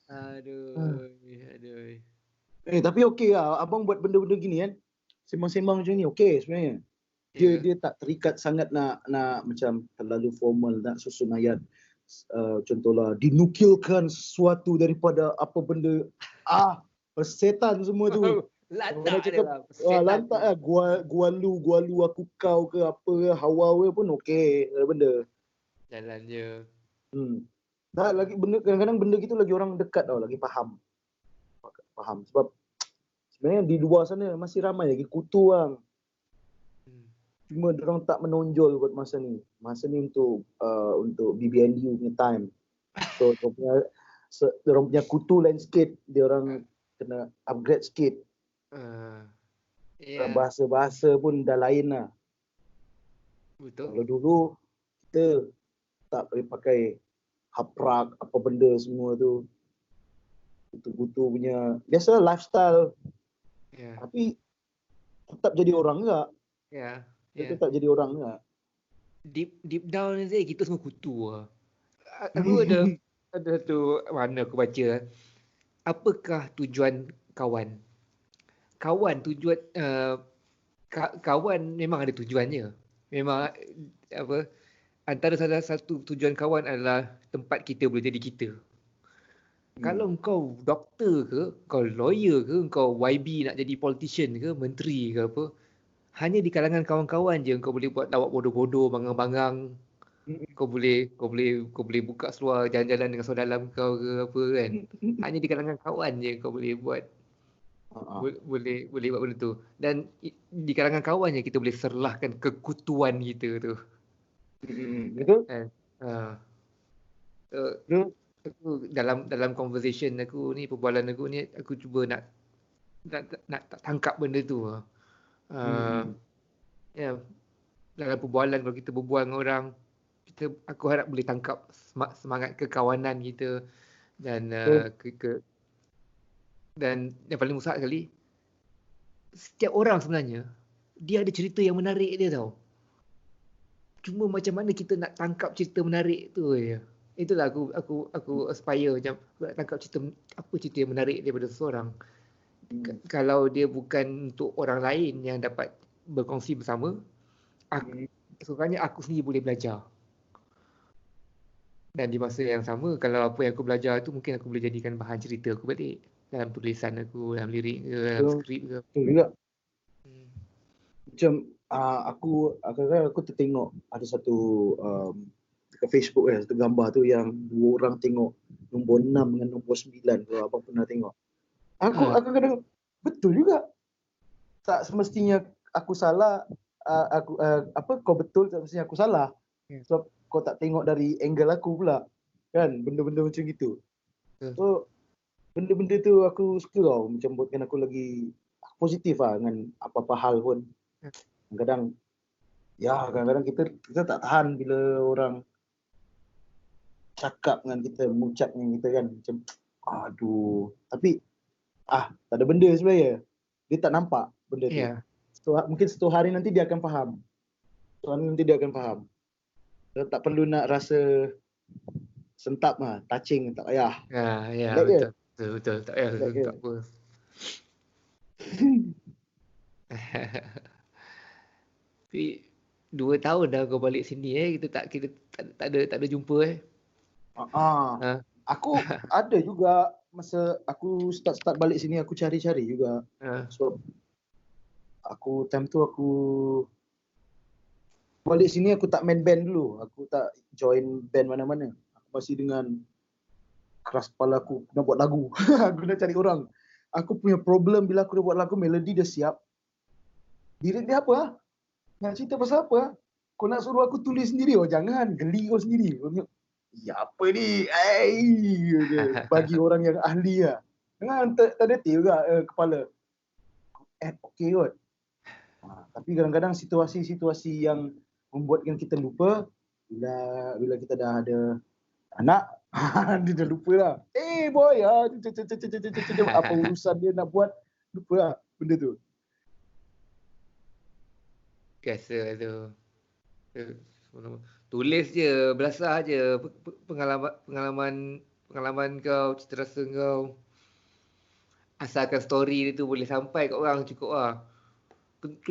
Aduh. Tapi okey lah, abang buat benda-benda gini kan. Sembang-sembang macam ni okey sebenarnya. Dia tak terikat sangat nak macam terlalu formal, nak susun ayat. contohlah dinukilkan sesuatu daripada apa benda, persetan semua tu. Lantak dia cakap, lah. Setan lantak tu. lah, gua lu aku kau ke apa ke, hawa pun okey benda. Jalan je. Lagi benda, kadang-kadang benda gitu lagi orang dekat tau, lagi faham. Sebab sebenarnya di luar sana masih ramai lagi kutu bang. Cuma orang tak menonjol buat masa ni. Masa ni untuk BBNU punya time. So orang punya kutu lain sikit, dia orang kena upgrade sikit. Ya, Bahasa-bahasa pun dah lain lah. betul. Kalau dulu kita tak boleh pakai haprak apa benda semua tu. Kutu-kutu punya biasa lifestyle. Ya. Tapi tetap jadi orang enggak. Ya. Dia tetap jadi orang enggak. Deep down ni kita semua kutu lah. Aku ada tu mana aku baca. Apakah tujuan kawan? Tujuan kawan memang ada tujuannya. Memang antara salah satu tujuan kawan adalah tempat kita boleh jadi kita. Kalau kau doktor ke, kau lawyer ke, kau YB nak jadi politician ke, menteri ke apa, hanya di kalangan kawan-kawan je kau boleh buat lawak bodoh-bodoh, bangang-bangang. Kau boleh buka seluar jalan-jalan dengan saudara dalam kau ke apa kan. Hanya di kalangan kawan je kau boleh buat boleh buat benda tu. Dan di kalangan kawan je kita boleh serlahkan kekutuan kita tu. Betul? Aku dalam conversation aku ni, perbualan aku ni, aku cuba nak tangkap benda tu. Ya, dalam perbualan kalau kita berbual dengan orang, aku harap boleh tangkap semangat kekawanan kita dan dan yang paling besar sekali, setiap orang sebenarnya dia ada cerita yang menarik dia tau. Cuma macam mana kita nak tangkap cerita menarik tu je. Itulah aku aspire macam aku nak tangkap cerita yang menarik daripada seseorang. Kalau dia bukan untuk orang lain yang dapat berkongsi bersama, sebenarnya aku sendiri boleh belajar. Dan di masa yang sama, kalau apa yang aku belajar tu mungkin aku boleh jadikan bahan cerita aku balik. Dalam tulisan aku, dalam lirik ke, dalam skrip ke. Betul juga. Macam aku tertengok ada satu dekat Facebook satu gambar tu yang dua orang tengok nombor 6 dengan nombor 9. Kalau abang pernah tengok. Aku kadang betul juga. Tak semestinya aku salah, kau betul, tak semestinya aku salah. Sebab kau tak tengok dari angle aku pula. Kan, benda-benda macam gitu. So, benda-benda tu aku suka tau. Macam buatkan aku lagi positif lah dengan apa-apa hal pun. Kadang-kadang kita tak tahan bila orang cakap dengan kita, mengucap dengan kita kan. Macam, aduh. Tapi, tak ada benda sebenarnya. Dia tak nampak benda tu. So, mungkin satu hari nanti dia akan faham. So, tak perlu nak rasa sentap lah, touching, tak payah. Betul. Tak payah, tak apa. Tapi 2 tahun dah kau balik sini kita tak ada jumpa Aku ada juga masa aku start balik sini, aku cari-cari juga. So aku time tu aku balik sini aku tak main band dulu. Aku tak join band mana-mana. Aku masih dengan keras kepala aku nak buat lagu. Aku nak cari orang. Aku punya problem bila aku dah buat lagu, melodi dah siap. Lirik dia apa? Nak cerita pasal apa? Kau nak suruh aku tulis sendiri? Jangan. Geli kau sendiri. Ya apa ni? Bagi orang yang ahli lah. Jangan tak ada juga kepala. Okey kot. Tapi kadang-kadang situasi-situasi yang membuatkan kita lupa bila kita dah ada anak, dia dah lupa lah. Boy, apa urusan dia nak buat, lupa lah benda tu. Biasa tu. Tulis je, belasah je pengalaman kau, cita rasa kau. Asalkan story dia tu boleh sampai kat orang cukup lah.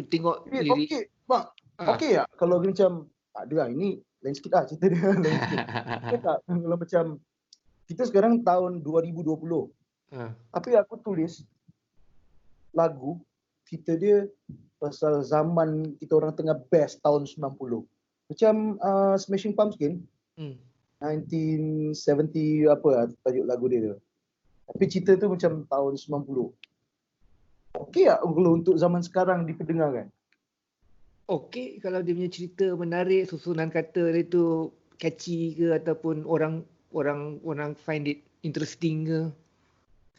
Tengok lirik. Okey, bang. Okey tak? Kalau macam, tak ada lah. Ini lain sikit lah cerita dia. Lain sikit. Dia tak, kalau macam kita sekarang tahun 2020. Tapi aku tulis lagu, cerita dia pasal zaman kita orang tengah best tahun 90. Macam Smashing Pumpkins, 1970 apa lah tajuk lagu dia tu. Tapi cerita tu macam tahun 90. Okey tak kalau untuk zaman sekarang diperdengarkan? Okey, kalau dia punya cerita menarik, susunan kata dia tu catchy ke ataupun orang find it interesting ke,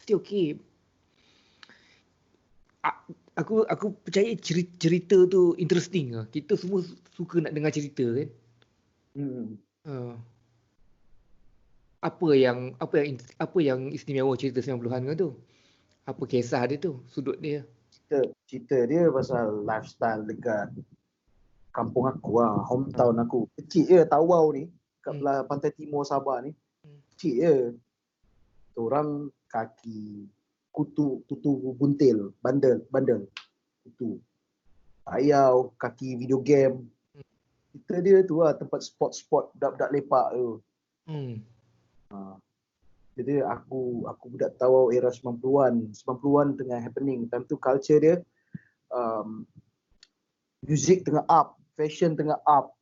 mesti okey. Aku percaya cerita tu interesting lah. Kita semua suka nak dengar cerita kan. Uh, apa yang istimewa cerita 90-an kau tu? Apa kisah dia tu? Sudut dia? Cerita dia pasal lifestyle dekat kampung aku lah, hometown aku. Kecil je Tawau ni, kat belah pantai timur Sabah ni. Kecil je. Orang kaki kutu buntil, bandel, kutu. Ayau, kaki video game. Cerita dia tu lah tempat spot-spot budak-budak lepak tu. Jadi aku budak Tawau era 90-an. 90-an tengah happening. Time tu culture dia music tengah up, fashion tengah up.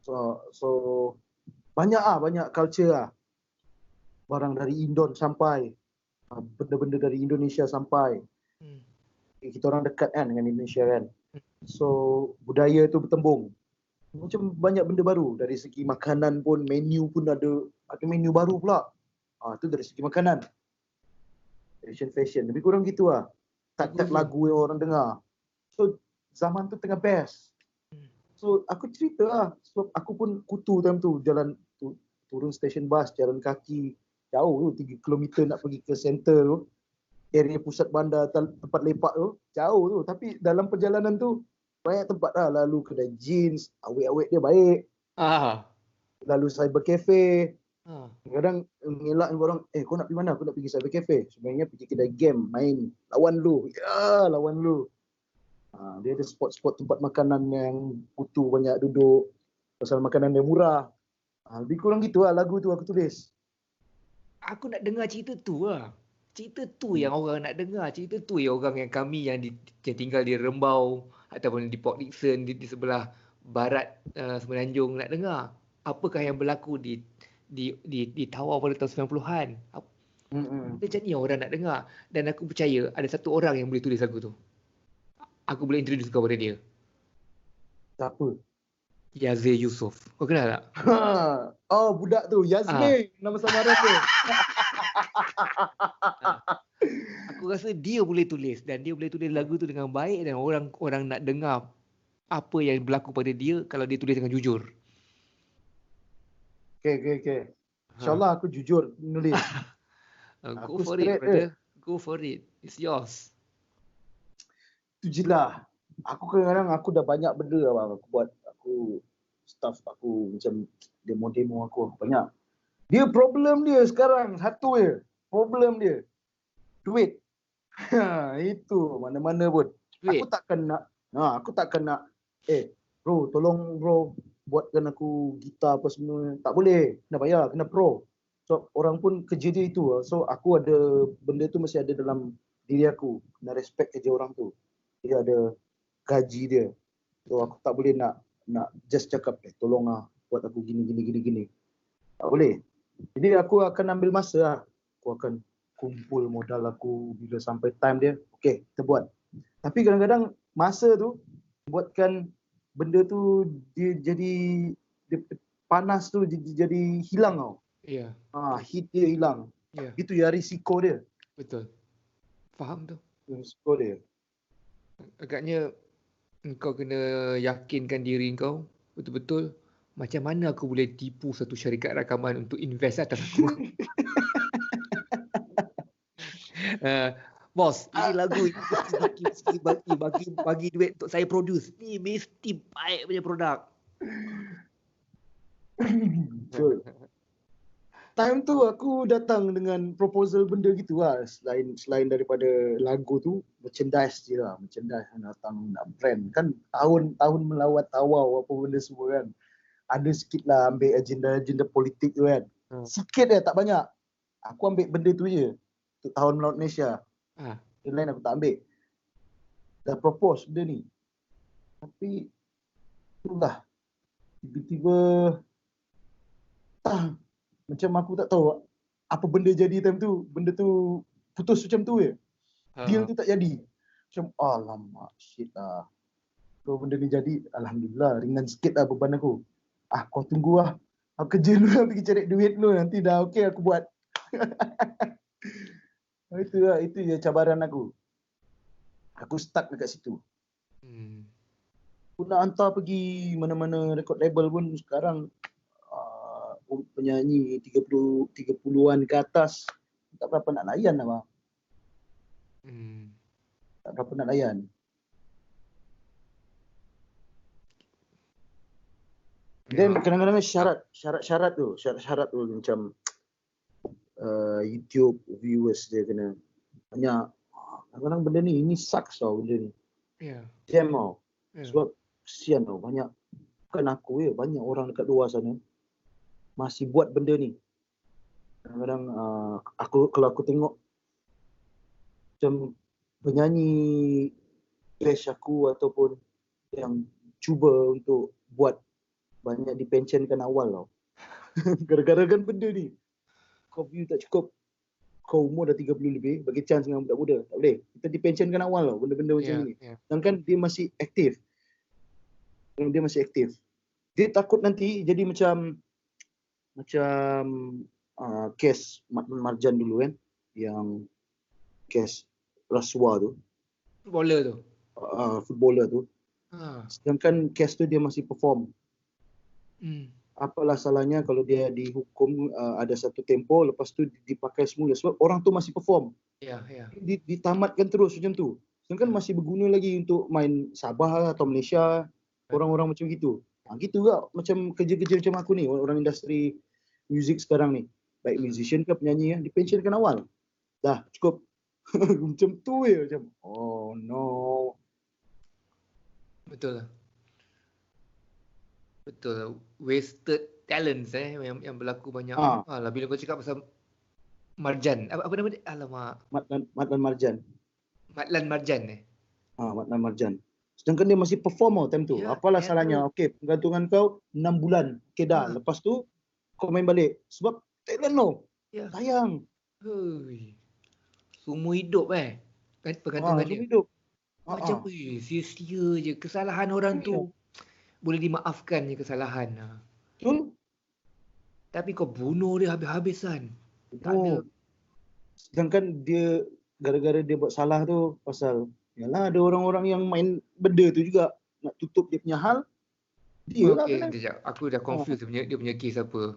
So banyak culture lah. Barang dari Indon sampai benda-benda dari Indonesia sampai. Kita orang dekat kan dengan Indonesia kan. So budaya tu bertembung. Macam banyak benda baru dari segi makanan pun, menu pun ada menu baru pula. Tu dari segi makanan. Fashion. Lebih kurang gitu lah. Tak lagu yang orang dengar. So zaman tu tengah best. So aku cerita lah. Sebab aku pun kutu time tu. Jalan tu, turun stesen bas, jalan kaki. Jauh tu, 3 km nak pergi ke center tu. Area pusat bandar, tempat lepak tu. Jauh tu. Tapi dalam perjalanan tu, banyak tempat lah. Lalu kedai jeans, awet-awet dia baik. Lalu cyber cafe. Kadang ngelak orang, kau nak pergi mana? Aku nak pergi cyber cafe. Sebenarnya pergi kedai game, main. Lawan lu. Ya, lawan lu. Dia ada spot-spot tempat makanan yang kutu banyak duduk. Pasal makanan dia murah. Lebih kurang gitu lah lagu tu aku tulis. Aku nak dengar cerita tu lah. Cerita tu yang orang nak dengar. Cerita tu yang orang yang kami yang tinggal di Rembau ataupun di Port Dickson di sebelah barat Semenanjung nak dengar. Apakah yang berlaku di Tawau pada tahun 90-an. Macam ni orang nak dengar. Dan aku percaya ada satu orang yang boleh tulis lagu tu. Aku boleh introduce kau pada dia. Siapa? Yazir Yusof. Kau kenal tak? Budak tu. Yazmin. Nama samaran tu. Aku rasa dia boleh tulis. Dan dia boleh tulis lagu tu dengan baik. Dan orang nak dengar apa yang berlaku pada dia kalau dia tulis dengan jujur. Okay. InsyaAllah aku jujur nulis. Go for it, brother. Go for it. It's yours. Itu je lah. Aku kadang-kadang aku dah banyak benda lah aku buat. Staff aku macam demo aku banyak. Dia problem dia sekarang satu je. Problem dia duit. Itu mana-mana pun. Duit. Aku takkan nak bro tolong bro buatkan aku gitar apa semua. Tak boleh. Kena bayar, kena pro. So orang pun kerja dia itu. So aku ada benda tu masih ada dalam diri aku. Kena respect kerja orang tu. Dia ada gaji dia. So aku tak boleh nak just cakap tolong buat aku gini. Tak boleh. Jadi aku akan ambil masa lah. Aku akan kumpul modal aku bila sampai time dia. Okay, kita buat. Tapi kadang-kadang masa tu buatkan benda tu dia panas tu jadi hilang tau. Ya. Heat dia hilang. Itu ya risiko dia. Betul. Faham tu. Risiko dia. Agaknya kau kena yakinkan diri kau betul-betul macam mana aku boleh tipu satu syarikat rakaman untuk invest atas aku. Bos, ini lagu bagi duit untuk saya produce. Ni mesti baik punya produk. Betul. Time tu aku datang dengan proposal benda gitu lah. Selain daripada lagu tu, merchandise je lah. Merchandise datang nak brand. Kan tahun melawat Tawau apa benda semua kan. ada sikit lah ambil agenda politik tu kan. Sikit tak banyak. Aku ambil benda tu je untuk tahun melaut Malaysia. Yang lain aku tak ambil. Dah propose benda ni. Tapi itulah tiba-tiba macam aku tak tahu apa benda jadi time tu. Benda tu putus macam tu je. Deal tu tak jadi. Macam alamak shit lah. Kalau benda ni jadi, alhamdulillah ringan sikit lah beban aku. Kau tunggu lah. Aku kerja dulu lah, pergi cari duit dulu. Nanti dah okey aku buat. Itu je cabaran aku. Aku stuck dekat situ. Aku nak hantar pergi mana-mana record label pun sekarang penyanyi 30-an ke atas tak berapa nak layan lah bang. Tak berapa nak layan. Dan kadang-kadang syarat-syarat tu macam YouTube viewers dia kena banyak. Kadang-kadang benda ni ini sucks tau benda ni. Jam tau. Sebab kesian tau banyak. Bukan aku ya, banyak orang dekat luar sana masih buat benda ni. Kadang-kadang kalau aku tengok macam penyanyi batch aku ataupun yang cuba untuk buat banyak dipensionkan awal tau. Gara-gara kan benda ni. Kau view tak cukup. Kau umur dah 30 lebih, bagi chance dengan budak-budak. Tak boleh. Kita dipensionkan awal tau, benda-benda macam ni. Sedangkan dia masih aktif. Dia takut nanti jadi macam kes Matman Marjan dulu kan. Yang kes rasuah tu. Footballer tu. Sedangkan kes tu dia masih perform. Apalah salahnya kalau dia dihukum ada satu tempoh, lepas tu dipakai semula sebab orang tu masih perform. Ditamatkan terus macam tu. Sedangkan masih berguna lagi untuk main Sabah atau Malaysia, orang-orang macam gitu. Gitu juga macam kerja-kerja macam aku ni, orang industri muzik sekarang ni. Baik musician ke penyanyi dipensionkan awal. Dah cukup. Macam tu je macam oh no. Betul. Wasted talents yang berlaku banyak. Alah bila kau cakap pasal Marjan, apa nama dia? Alamak. Matlan Marjan. Matlan Marjan Matlan Marjan. Sedangkan dia masih perform time tu. Apalah salahnya? Okey, penggantungan kau 6 bulan. Okey dah. Lepas tu kau main balik. Sebab talent lo. Sayang. Seumur hidup pergantungan dia. Seumur hidup. Macam sia-sia je kesalahan orang tu. Boleh dimaafkan je kesalahan. Betul. Tapi kau bunuh dia habis-habisan. Tak ada. Sedangkan dia gara-gara dia buat salah tu pasal yalah ada orang-orang yang main benda tu juga nak tutup dia punya hal. Dia lah kena. Sekejap. Aku dah confuse dia punya kes apa.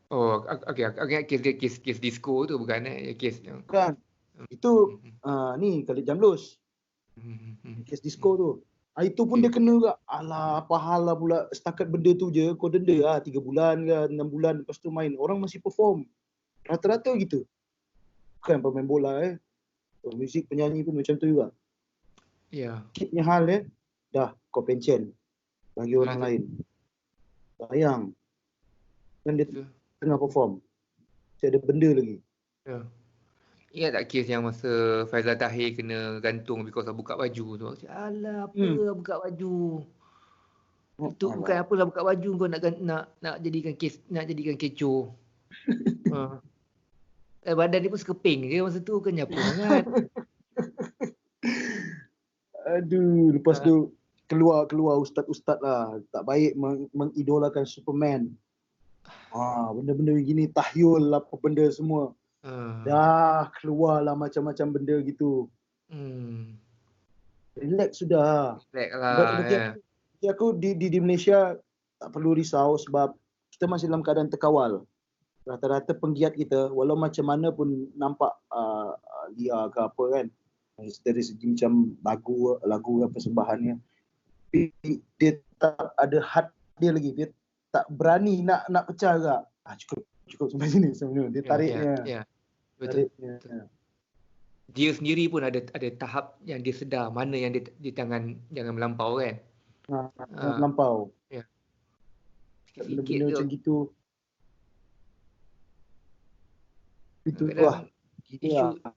Oh, okey. Aku ingat kes disco tu bukan kes yang. Bukan. Itu ni Khalid Jamlus. Kes disco tu. Itu pun dia kena juga. Alah, apa hal lah pula setakat benda tu je. Kau denda lah 3 bulan ke 6 bulan lepas tu main. Orang masih perform. Rata-rata gitu. Bukan pemain bola muzik penyanyi pun macam tu juga. Sikitnya hal dah kau pension. Bagi orang lain. Sayang. Kan dia tengah perform. Masih ada benda lagi. Ingat tak kes yang masa Faizal Tahir kena gantung because of buka baju tu? Alah, apa buka baju? Itu bukan apalah buka baju kau nak jadikan kecoh. Badan dia pun sekeping je masa tu kan apa sangat. Aduh, lepas tu keluar ustaz-ustaz lah. Tak baik mengidolakan Superman. Benda-benda begini tahyul apa benda semua. Dah keluarlah macam-macam benda gitu. Relax sudah. Relax lah. Bagi aku di Malaysia tak perlu risau sebab kita masih dalam keadaan terkawal. Rata-rata penggiat kita walau macam mana pun nampak liar ke apa kan. Dari segi macam lagu persembahannya. Tapi dia tak ada had dia lagi. Dia tak berani nak pecah agak. Cukup sampai sini sebenarnya. Dia tariknya. Betul. Dia sendiri pun ada tahap yang dia sedar mana yang dia jangan melampau kan. Melampau. Sikit benda-benda tu. macam gitu. Itu Kadang gila.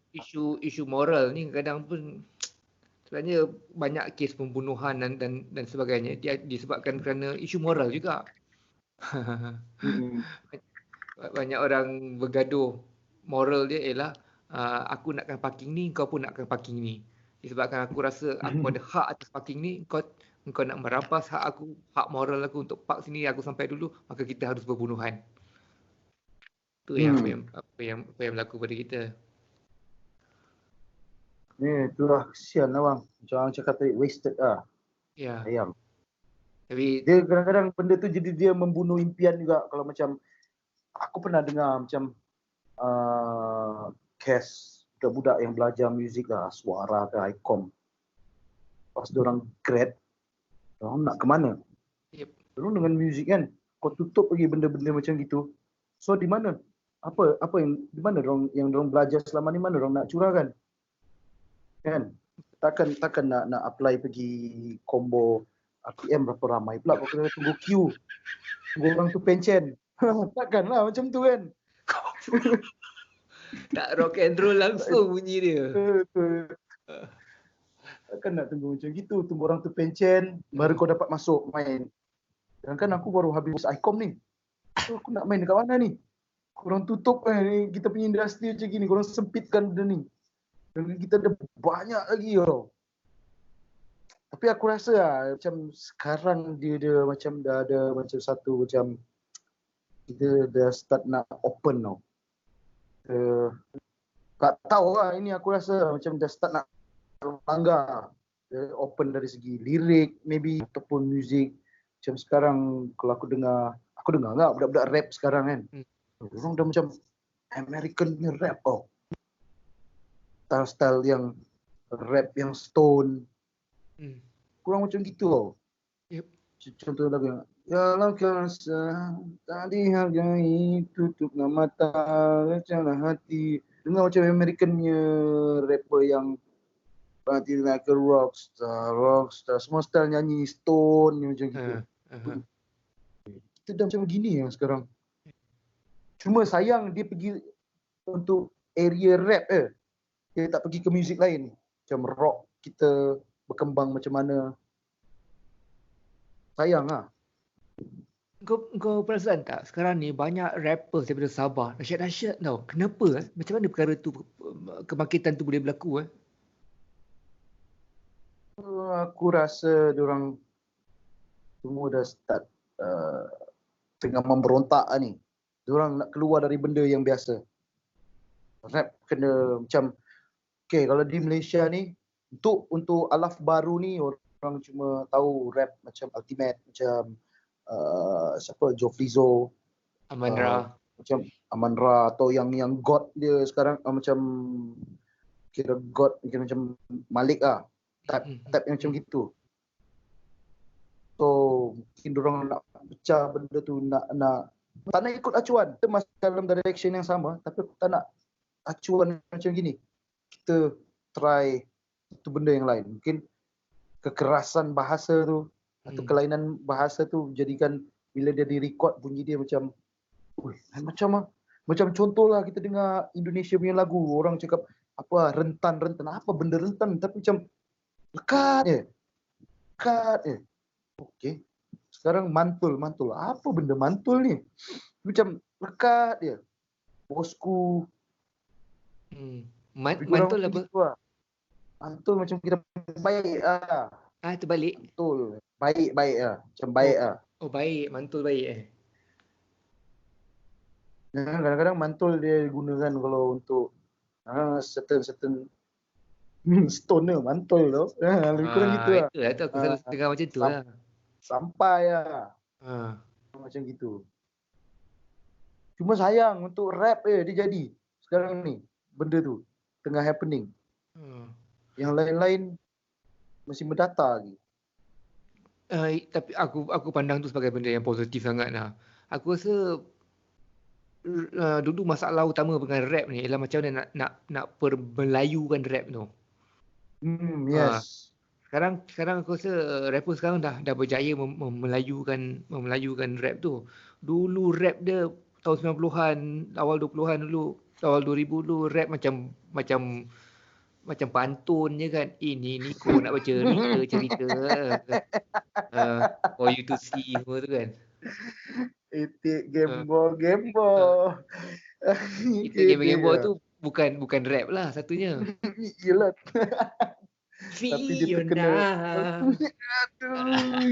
isu moral ni kadang pun sebenarnya banyak kes pembunuhan dan sebagainya dia disebabkan kerana isu moral juga. Hmm. Banyak orang bergaduh. Moral dia ialah aku nakkan parking ni, kau pun nakkan parking ni. Disebabkan aku rasa aku ada hak atas parking ni, kau nak merampas hak moral aku untuk park sini, aku sampai dulu, maka kita harus berbunuhan. Itu yang apa yang berlaku pada kita. Ni itulah kesian lah bang. Macam orang cakap tadi, wasted lah. Ya. Sayang. Tapi Dia kadang-kadang benda tu jadi dia membunuh impian juga. Kalau macam, aku pernah dengar macam case budak-budak yang belajar muzik lah, suara ke ICOM. Pas diorang grad, diorang nak ke mana? yep. Diorang dengan muzik kan, kau tutup lagi benda-benda macam gitu. So di mana? Apa yang di mana diorang belajar selama ni, mana diorang nak curahkan? Kan? Takkan nak apply pergi combo RPM berapa ramai pula kau kena tunggu queue. Tunggu orang tu pencen. Takkan lah macam tu kan. Tak rock and roll langsung bunyi dia. Takkan nak tunggu macam gitu. Tunggu orang tu pencen, baru kau dapat masuk main. Sedangkan aku baru habis ICOM ni. So, aku nak main dekat mana ni? Korang tutup ni, kita punya industri macam gini. Korang sempitkan benda ni. Dan kita ada banyak lagi tau. Tapi aku rasa lah, macam sekarang dia macam dah ada macam satu macam kita dah start nak open tau. Tak tahu lah, ini aku rasa macam dah start nak langgar. Open dari segi lirik maybe ataupun muzik. Macam sekarang kalau aku dengar enggak budak-budak rap sekarang kan. Orang dah macam American punya rap tau. Style yang rap yang stone. Kurang macam gitu tau. Yep. Contoh lagu yang kalau kau rasa tak dihargai, tutuplah mata, janganlah hati. Dengar macam American punya rapper yang berarti like a rockstar. Semua style nyanyi stone macam gitu. Kita dah macam begini yang sekarang. Cuma sayang dia pergi untuk area rap dia tak pergi ke muzik lain. Macam rock kita berkembang macam mana. Sayang lah. Kau perasan tak sekarang ni banyak rappers daripada Sabah dahsyat-dahsyat tau. Kenapa? Macam mana perkara tu, kebangkitan tu boleh berlaku? Aku rasa diorang semua dah start tengah memberontak ni. Diorang nak keluar dari benda yang biasa. Rap kena macam kalau di Malaysia ni untuk alaf baru ni orang cuma tahu rap macam Ultimate, macam siapa Jofrizo, Aman-Ra, macam Aman-Ra atau yang God dia sekarang macam kira God macam Malik lah. Type yang macam gitu. So mungkin diorang nak pecah benda tu, nak tak nak ikut acuan. Kita masih dalam direction yang sama tapi tak nak acuan macam gini. Kita try satu benda yang lain. Mungkin kekerasan bahasa tu atau kelainan bahasa tu jadikan bila dia di-record bunyi dia macam macam contohlah kita dengar Indonesia punya lagu, orang cakap apa rentan, apa benda rentan, tapi macam lekat je. Okey. Sekarang mantul. Apa benda mantul ni? Macam lekat dia. Bosku. mantul apa? Gitu lah. Mantul macam kita baik lah. Terbalik. Mantul. Baik lah. Macam baik lah. Oh baik, mantul baik Kadang-kadang mantul dia gunakan kalau untuk certain stoner mantul tu. Lebih kurang gitu lah. Itulah tu aku selalu dengar macam tu lah. Sampai lah. Macam gitu. Cuma sayang untuk rap dia jadi. Sekarang ni benda tu tengah happening. Yang lain-lain masih mendata lagi. Tapi aku pandang tu sebagai benda yang positif sangat lah. Aku rasa dulu masalah utama dengan rap ni ialah macam mana nak permelayukan rap tu. Yes. sekarang aku rasa rapper sekarang dah berjaya memelayukan rap tu. Dulu rap dia tahun 90-an, awal 20-an dulu, awal 2000 dulu rap macam pantun je kan. Ni Niko nak baca cerita for you to see semua tu kan. Itik Uh, Gembo. kita game-game tu bukan rap lah satunya. Yelah. Tapi dia terkenal. Fiona. Aduh.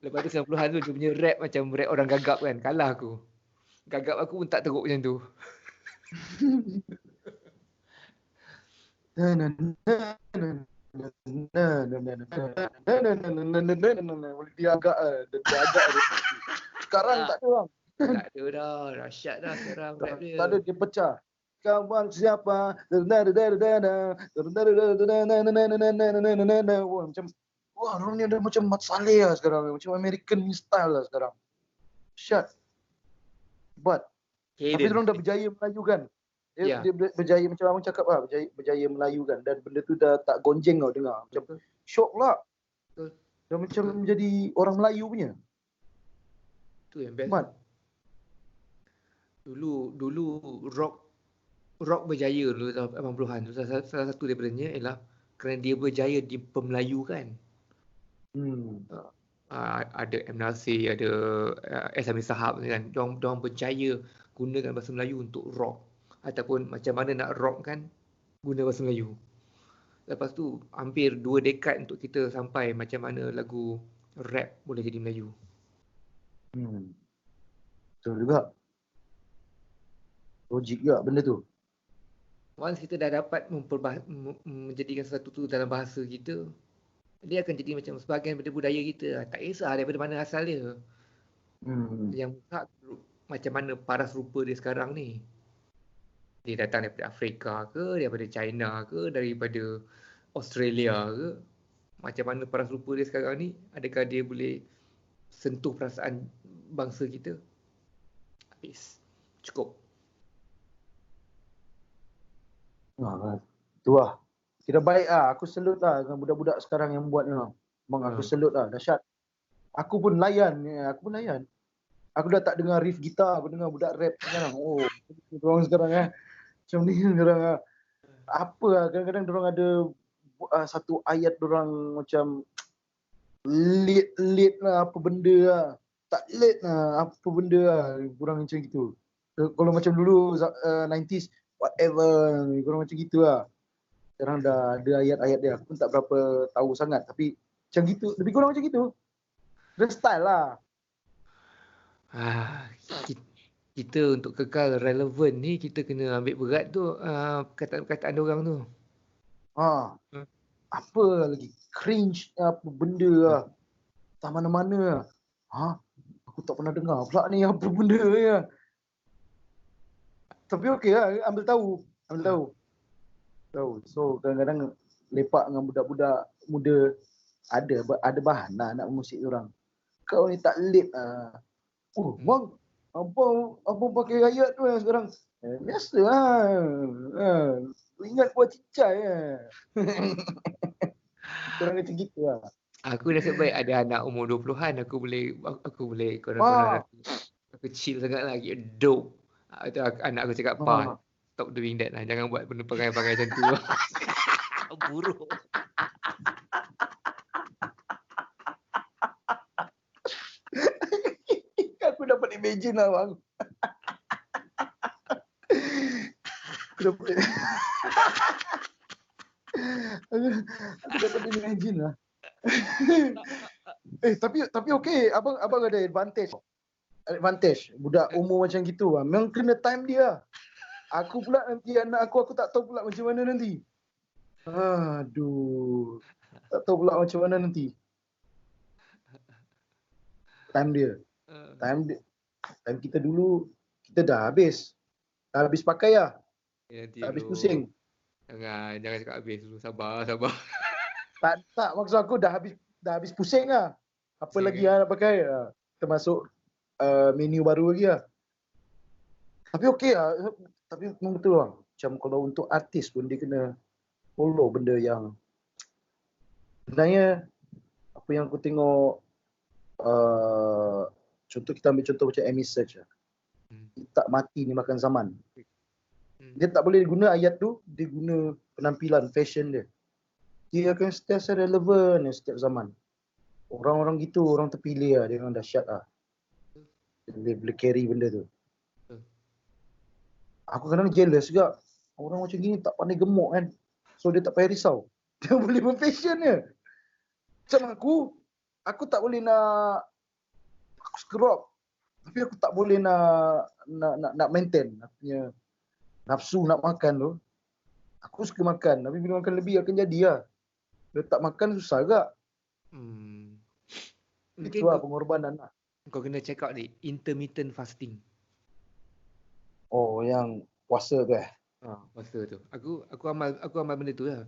Lepas tu 90-an tu dia punya rap macam rap orang gagap kan. Kalah aku. Gagap aku pun tak teruk macam tu. Dia agak sekarang tak ada orang. Tak ada dah. Dahsyat dah sekarang rap dia. Tak ada, dia pecah. Kawan siapa? Macam wah, orang ni ada macam Mat Salleh lah sekarang. Macam American style lah sekarang. Shut. But tapi orang dah berjaya Melayu kan. Dia berjaya macam abang cakap lah, berjaya Melayu kan. Dan benda tu dah tak gonjeng kau dengar. Macam syok lah. Betul. Dah macam menjadi orang Melayu punya. Tu yang best. Mat. Dulu rock berjaya dulu tahun 80-an tu. Salah satu daripadanya ialah kerana dia berjaya di pemelayukan. Ada M. Nasir, ada S. Amir Sahab kan. Diorang berjaya gunakan bahasa Melayu untuk rock. Ataupun macam mana nak rock kan, guna bahasa Melayu. Lepas tu hampir 2 dekad untuk kita sampai macam mana lagu rap boleh jadi Melayu. Betul juga. Logik juga benda tu. Once kita dah dapat menjadikan sesuatu tu dalam bahasa kita, dia akan jadi macam sebahagian daripada budaya kita. Tak kisah daripada mana asal dia. Yang macam mana paras rupa dia sekarang ni. Dia datang daripada Afrika ke, daripada China ke, daripada Australia ke. Macam mana paras rupa dia sekarang ni, adakah dia boleh sentuh perasaan bangsa kita? Habis. Cukup. Tu lah. Kira baik lah. Aku salute lah dengan budak-budak sekarang yang buat ni lah. Bang, aku salute lah. Dahsyat. Aku pun layan. Aku dah tak dengar riff gitar. Aku dengar budak rap sekarang. Oh, orang sekarang macam ni sekarang apa lah. Kadang-kadang diorang ada satu ayat diorang macam late lah apa benda lah. Tak late lah apa benda lah. Kurang macam gitu. Kalau macam dulu 90s, whatever. Kurang macam gitu lah. Sekarang dah ada ayat-ayat dia. Aku pun tak berapa tahu sangat. Tapi macam gitu. Lebih kurang macam gitu. Dia style lah. Kita untuk kekal relevan ni, kita kena ambil berat tu perkataan orang tu. Apa lagi? Cringe apa benda lah. Tak mana-mana lah. Aku tak pernah dengar pula ni apa benda ya. Tapi okey lah. Ambil tahu. So kadang-kadang lepak dengan budak-budak muda ada bahan lah nak musik orang. Kau ni tak late lah. Bang, apa pakai ayat tu sekarang? Biasa lah. Ingat buat cicai Kurang macam gitu lah. Aku nasib baik ada anak umur 20-an. Aku boleh konon-konon aku chill sangat lagi. Dope. Anak aku cakap, stop doing that lah. Jangan buat benda pakai-pakai macam tu. Buruk. Aku dapat imagine lah bang. Aku dapat imagine lah. Tapi okey, abang ada advantage. Budak umur macam gitu lah. Memang kena time dia. Aku pula nanti anak aku tak tahu pula macam mana nanti. Aduh. Tak tahu pula macam mana nanti. Time dia. Time kita dulu, kita dah habis. Dah habis pakai lah. Dah habis pusing. Jangan cakap habis dulu. Sabar. Tak maksud aku dah habis pusing lah. Apa lagi nak pakai? Kita masuk menu baru lagi lah. Tapi okey lah. Tapi memang betul bang. Macam kalau untuk artis pun dia kena follow benda yang sebenarnya apa yang aku tengok contoh kita ambil contoh macam Amy Search lah. Tak mati ni makan zaman. Dia tak boleh guna ayat tu, dia guna penampilan, fashion dia. Dia akan sentiasa relevan setiap zaman. Orang-orang gitu, orang terpilih lah, dia orang dahsyat lah. Dia boleh carry benda tu. Aku kadang jealous juga. Orang macam gini tak pandai gemuk kan. So dia tak payah risau. Dia boleh berfashion dia. Macam aku tak boleh nak aku scrub. Tapi aku tak boleh nak maintain aku punya nafsu nak makan tu. Aku suka makan, tapi bila makan lebih akan jadi lah. Bila tak makan susah juga. Mungkin Itu lah pengorbanan lah. kau kena check out ni, intermittent fasting. Oh, yang puasa tu Puasa tu. Aku amal benda tu lah.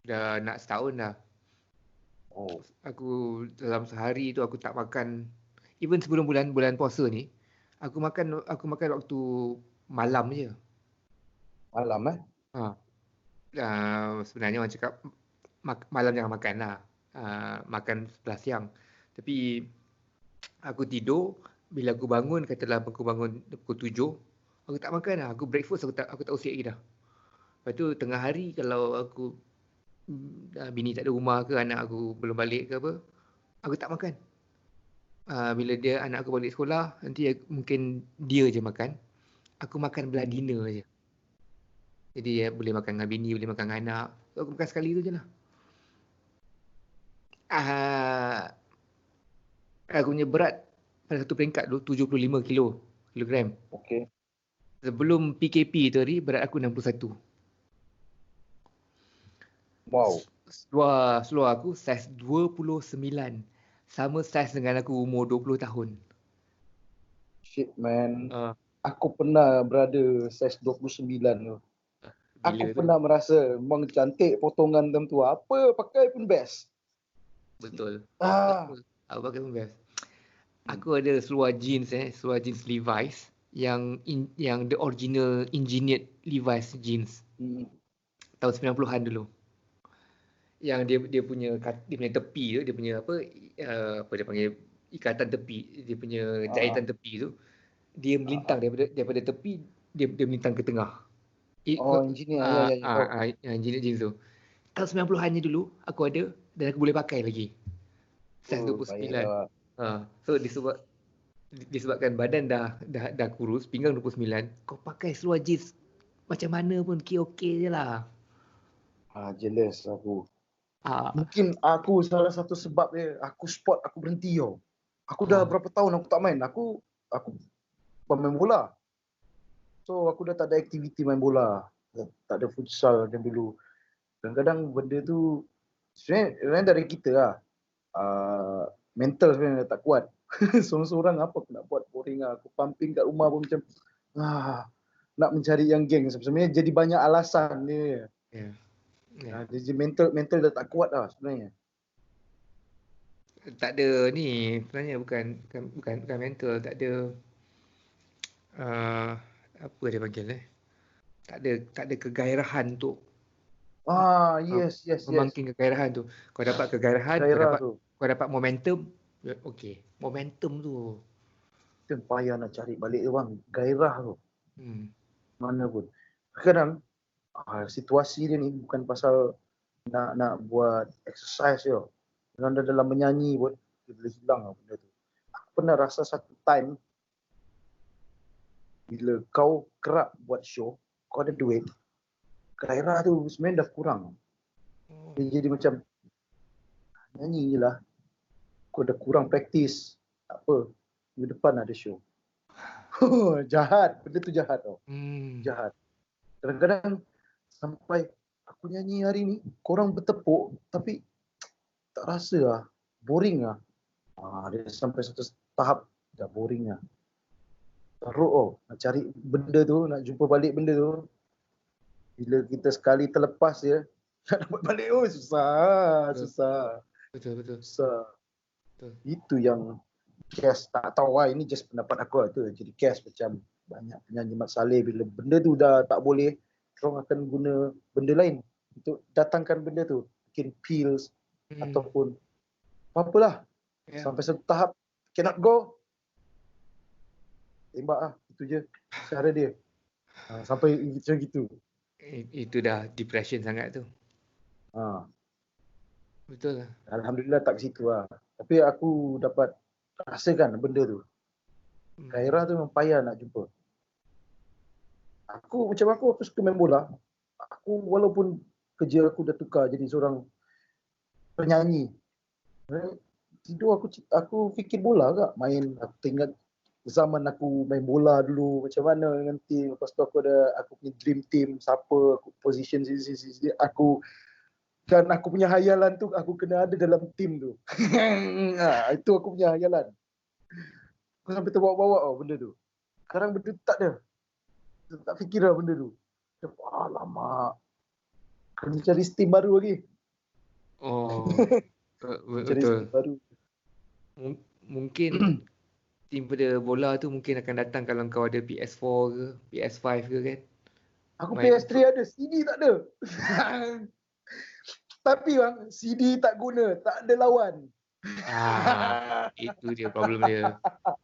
Dah nak setahun dah. Oh, Aku dalam sehari tu aku tak makan, even sebelum bulan puasa ni, aku makan waktu malam je. malam Sebenarnya orang cakap malam jangan makan lah. Makan setelah siang. Tapi aku tidur, bila aku bangun, katalah aku bangun pukul 7, aku tak makan lah. Aku breakfast aku tak usik lagi dah. Lepas tu tengah hari kalau aku bini tak ada rumah ke, anak aku belum balik ke apa, aku tak makan. Bila anak aku balik sekolah, nanti mungkin dia je makan. Aku makan belah dinner je. Jadi boleh makan dengan bini, boleh makan dengan anak. So, aku makan sekali tu je lah. Aku punya berat pada satu peringkat tu 75 kilogram. Okay. Sebelum PKP tu hari, berat aku 61. Wow. Seluar aku saiz 29. Sama saiz dengan aku umur 20 tahun. Shit man. Aku pernah berada saiz 29 tu. Aku pernah merasa memang cantik potongan dalam tu. Apa pakai pun best. Betul. Aku pakai pun best. Aku ada seluar jeans Levi's yang the original engineered Levi's jeans. Tahun 90-an dulu. Yang dia punya tepi tu, dia punya apa dia panggil, ikatan tepi, dia punya jahitan tepi tu, dia melintang daripada tepi, dia melintang ke tengah. Engineer. Engineered jeans tu. Tahun 90-an dulu aku ada dan aku boleh pakai lagi. Saiz 29. So disebabkan badan dah kurus, pinggang 29, kau pakai seluar jeans macam mana pun okey je lah. Jealous aku. Mungkin aku salah satu sebab dia, aku sport aku berhenti tau. Aku dah berapa tahun aku tak main. Aku pemain bola. So aku dah tak ada aktiviti main bola. Tak ada futsal macam dulu. Kadang-kadang benda tu sebenarnya dari kita lah. Mental sebenarnya tak kuat. Seorang-seorang apa aku nak buat, boring lah. Aku pumping kat rumah pun macam nak mencari yang geng. Sebenarnya jadi banyak alasan dia. Jadi mental dah tak kuat lah sebenarnya. Tak ada ni, sebenarnya bukan mental, tak ada apa dia panggil tak ada kegairahan untuk yes. memangkin kegairahan tu. Kau dapat kegairahan, kau dapat momentum, okey. Momentum tu kita payah nak cari balik tu bang, gairah tu. Mana pun. Kadang situasi dia ni bukan pasal nak buat exercise je. Kadang dalam menyanyi pun dia boleh hilang lah benda tu. Aku pernah rasa satu time bila kau kerap buat show, kau ada duit, gairah tu sebenarnya dah kurang. Dia jadi macam nyanyi je lah. Kau dah kurang praktis. Tak apa. Minggu depan ada show. Jahat. Benda tu jahat tau. Jahat. Kadang-kadang sampai aku nyanyi hari ni, korang bertepuk tapi tak rasa lah. Boring lah. Dia sampai satu tahap dah boring lah. Teruk tau. Nak cari benda tu, nak jumpa balik benda tu. Bila kita sekali terlepas je, nak dapat balik susah. Betul. Susah. Itu yang Cass tak tahu lah. Ini just pendapat aku lah tu. Jadi Cass macam banyak penyanyi Mat Salleh bila benda tu dah tak boleh, orang akan guna benda lain untuk datangkan benda tu. Mungkin pills ataupun apa-apalah. Ya. Sampai satu tahap cannot go, tembak lah. Itu je cara dia. Sampai macam gitu. Itu dah depression sangat tu. Ha. Betul lah. Alhamdulillah tak ke situ lah. Tapi aku dapat rasakan benda tu. Gairah tu memang payah nak jumpa. Aku suka main bola. Aku walaupun kerja aku dah tukar jadi seorang penyanyi. Tidur aku fikir bola kak. Aku teringat zaman aku main bola dulu macam mana dengan team. Lepas tu aku punya dream team, siapa aku position sini. Aku punya hayalan tu aku kena ada dalam team tu. Itu aku punya hayalan. Aku sampai terbawa-bawa benda tu. Sekarang benda tu tak ada. Tak fikir lah benda tu. Alamak. Kena cari steam baru lagi. Oh, Cari betul. steam baru. Mungkin tim pada bola tu mungkin akan datang kalau kau ada PS4 ke, PS5 ke kan. Aku PS3 ada, CD tak ada. Tapi bang, CD tak guna, tak ada lawan. Itu dia problem dia.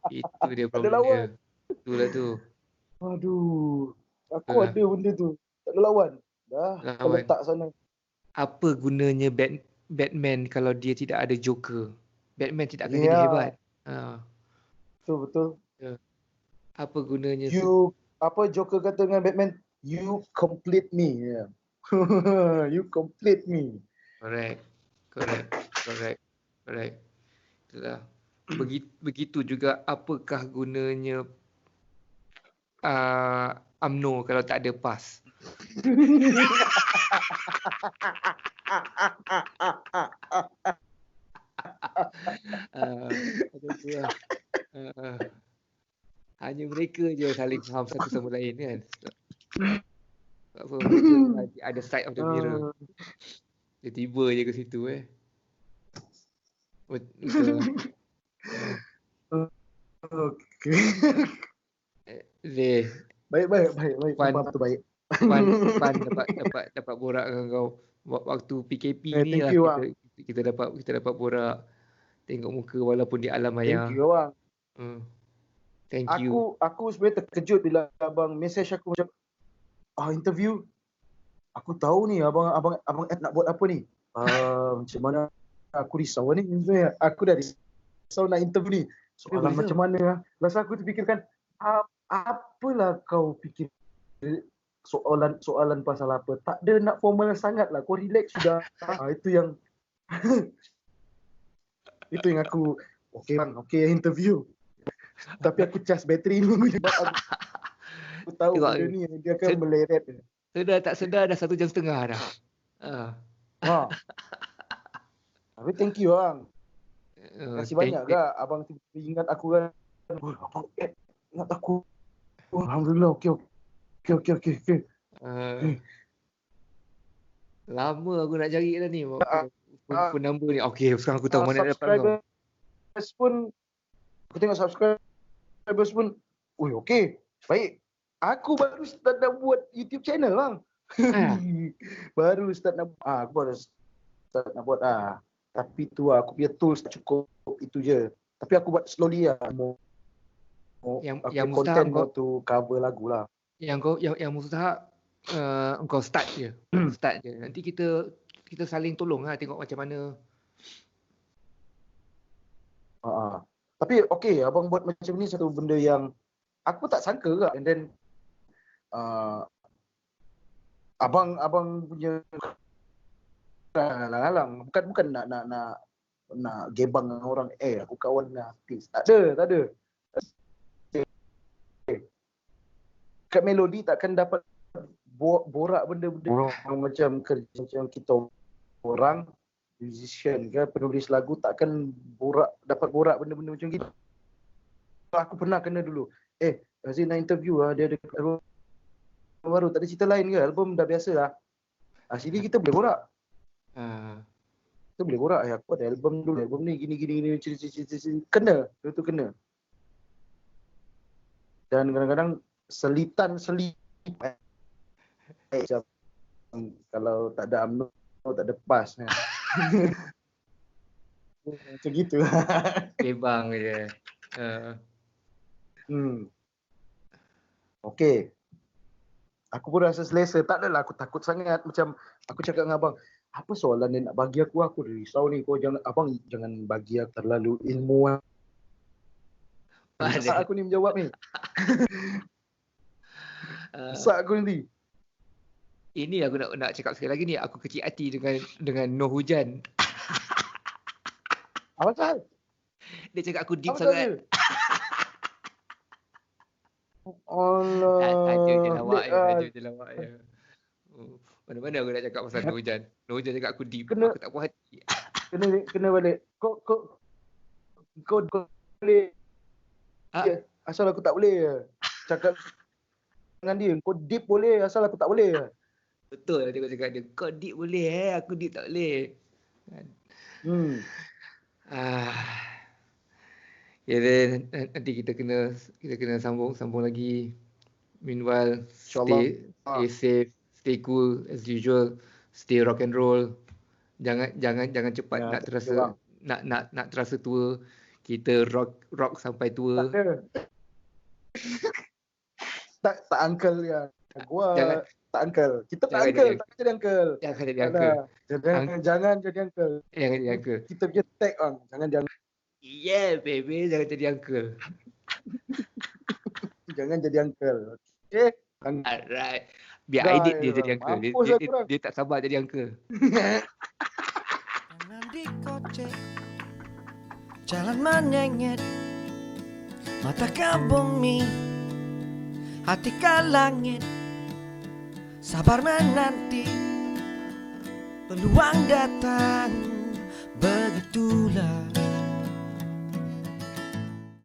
Itu dia Ada problem lawan. dia. Itulah tu. Aduh, aku Itulah. ada benda tu. Tak ada lawan. Dah, kau Lawan. letak sana. Apa gunanya Batman kalau dia tidak ada Joker? Batman tidak akan jadi Ya. hebat. Betul. Apa gunanya Joker kata dengan Batman? You complete me. Yeah. You complete me. Correct. Itulah. Begitu juga apakah gunanya UMNO kalau tak ada PAS? Hanya mereka je saling faham satu sama lain kan. Tak apa, mereka ada side of the mirror. Dia tiba je ke situ Betul. Okay. Zee. Baik. Nampak tu baik. Pan dapat borak dengan kau waktu PKP ni lah kita dapat borak, tengok muka walaupun di alam maya. Thank you abang. Thank you. Aku sebenarnya terkejut bila abang message aku macam interview. Aku tahu ni abang Ed nak buat apa ni. Macam mana aku risau ni sebenarnya. Aku dah risau nak interview ni. Soalan macam mana. Lepas aku terfikirkan apalah kau fikir soalan pasal apa. Tak ada nak formal sangat lah. Kau relax sudah. Itu yang aku okey bang, okey interview. Tapi aku cas bateri dulu sebab aku tahu benda ni dia akan meleret. Sedar tak sedar dah 1 jam setengah dah. Tapi thank you bang. Terima kasih banyak kak. Abang ingat aku kan. Abang ingat aku. Alhamdulillah okey. Lama aku nak cari dah ni. Phone number ni. Okey, sekarang aku tahu mana dapat kau. Subscribers pun aku tengok subscribers pun okey. Baik. Aku baru start nak buat YouTube channel bang. Baru start nak buat Tapi tu aku punya tools tak cukup, itu je. Tapi aku buat slowly lah. Yang content kau tu cover lagu lah. Yang mustahak engkau start je. Nanti kita saling tolong lah tengok macam mana. Tapi okey, abang buat macam ni satu benda yang aku tak sangka ke. And then abang punya halang bukan nak gebang dengan orang. Aku kawan dengan artis. Tak ada. Kat Melody takkan dapat borak benda-benda macam kita orang musician kan, penulis lagu takkan dapat borak benda-benda macam gitu. Aku pernah kena dulu. Azin nak interview dia ada album baru, tak ada cerita lain ke? Album dah biasa lah. Sini kita boleh borak. Kita boleh borak. Aku ada album dulu, album ni gini kena. Itu kena. Dan kadang-kadang selitan selip. Macam kalau tak ada UMNO, tak ada PAS kan. Macam gitu. Bebang je. Okey. Aku pun rasa selesa. Tak adalah aku takut sangat. Macam aku cakap dengan abang, apa soalan dia nak bagi aku? Aku risau ni. Kau jangan, abang jangan bagi aku terlalu ilmuwan. Masak aku ni menjawab ni. Masak aku nanti. Ini aku nak cakap sekali lagi ni. Aku kecil hati dengan No Hujan. Apa pasal? Dia cakap aku deep Apa pasal sangat. dia? Allah. Tajuk je lawak je. Mana-mana aku nak cakap pasal No Hujan. No Hujan cakap aku deep. Aku tak puas hati. Kena balik. Kau boleh. Ya, asal aku tak boleh. Cakap dengan dia. Kau deep boleh, asal aku tak boleh. Betul lah dia cakap dia. Kau deep boleh aku deep tak boleh. Ya then nanti kita kena sambung lagi. Meanwhile, stay safe, stay cool as usual, stay rock and roll. Jangan cepat Ya, nak terasa nak terasa tua. Kita rock sampai tua. Tak ada. tak uncle ya. Gua tak uncle. Kita tak uncle, tak jadi uncle. Jangan jadi uncle. Jangan jadi uncle. Jangan jadi uncle. Kita punya tag bang. Jangan Yeah baby, jangan jadi uncle. jangan jadi uncle. Okay? Alright. Biar Aidit dia jadi uncle. Dia tak sabar jadi uncle. Tangan dikocek, jalan menyengit, mata ke bumi, hati ke langit, sabar menanti, peluang datang, begitulah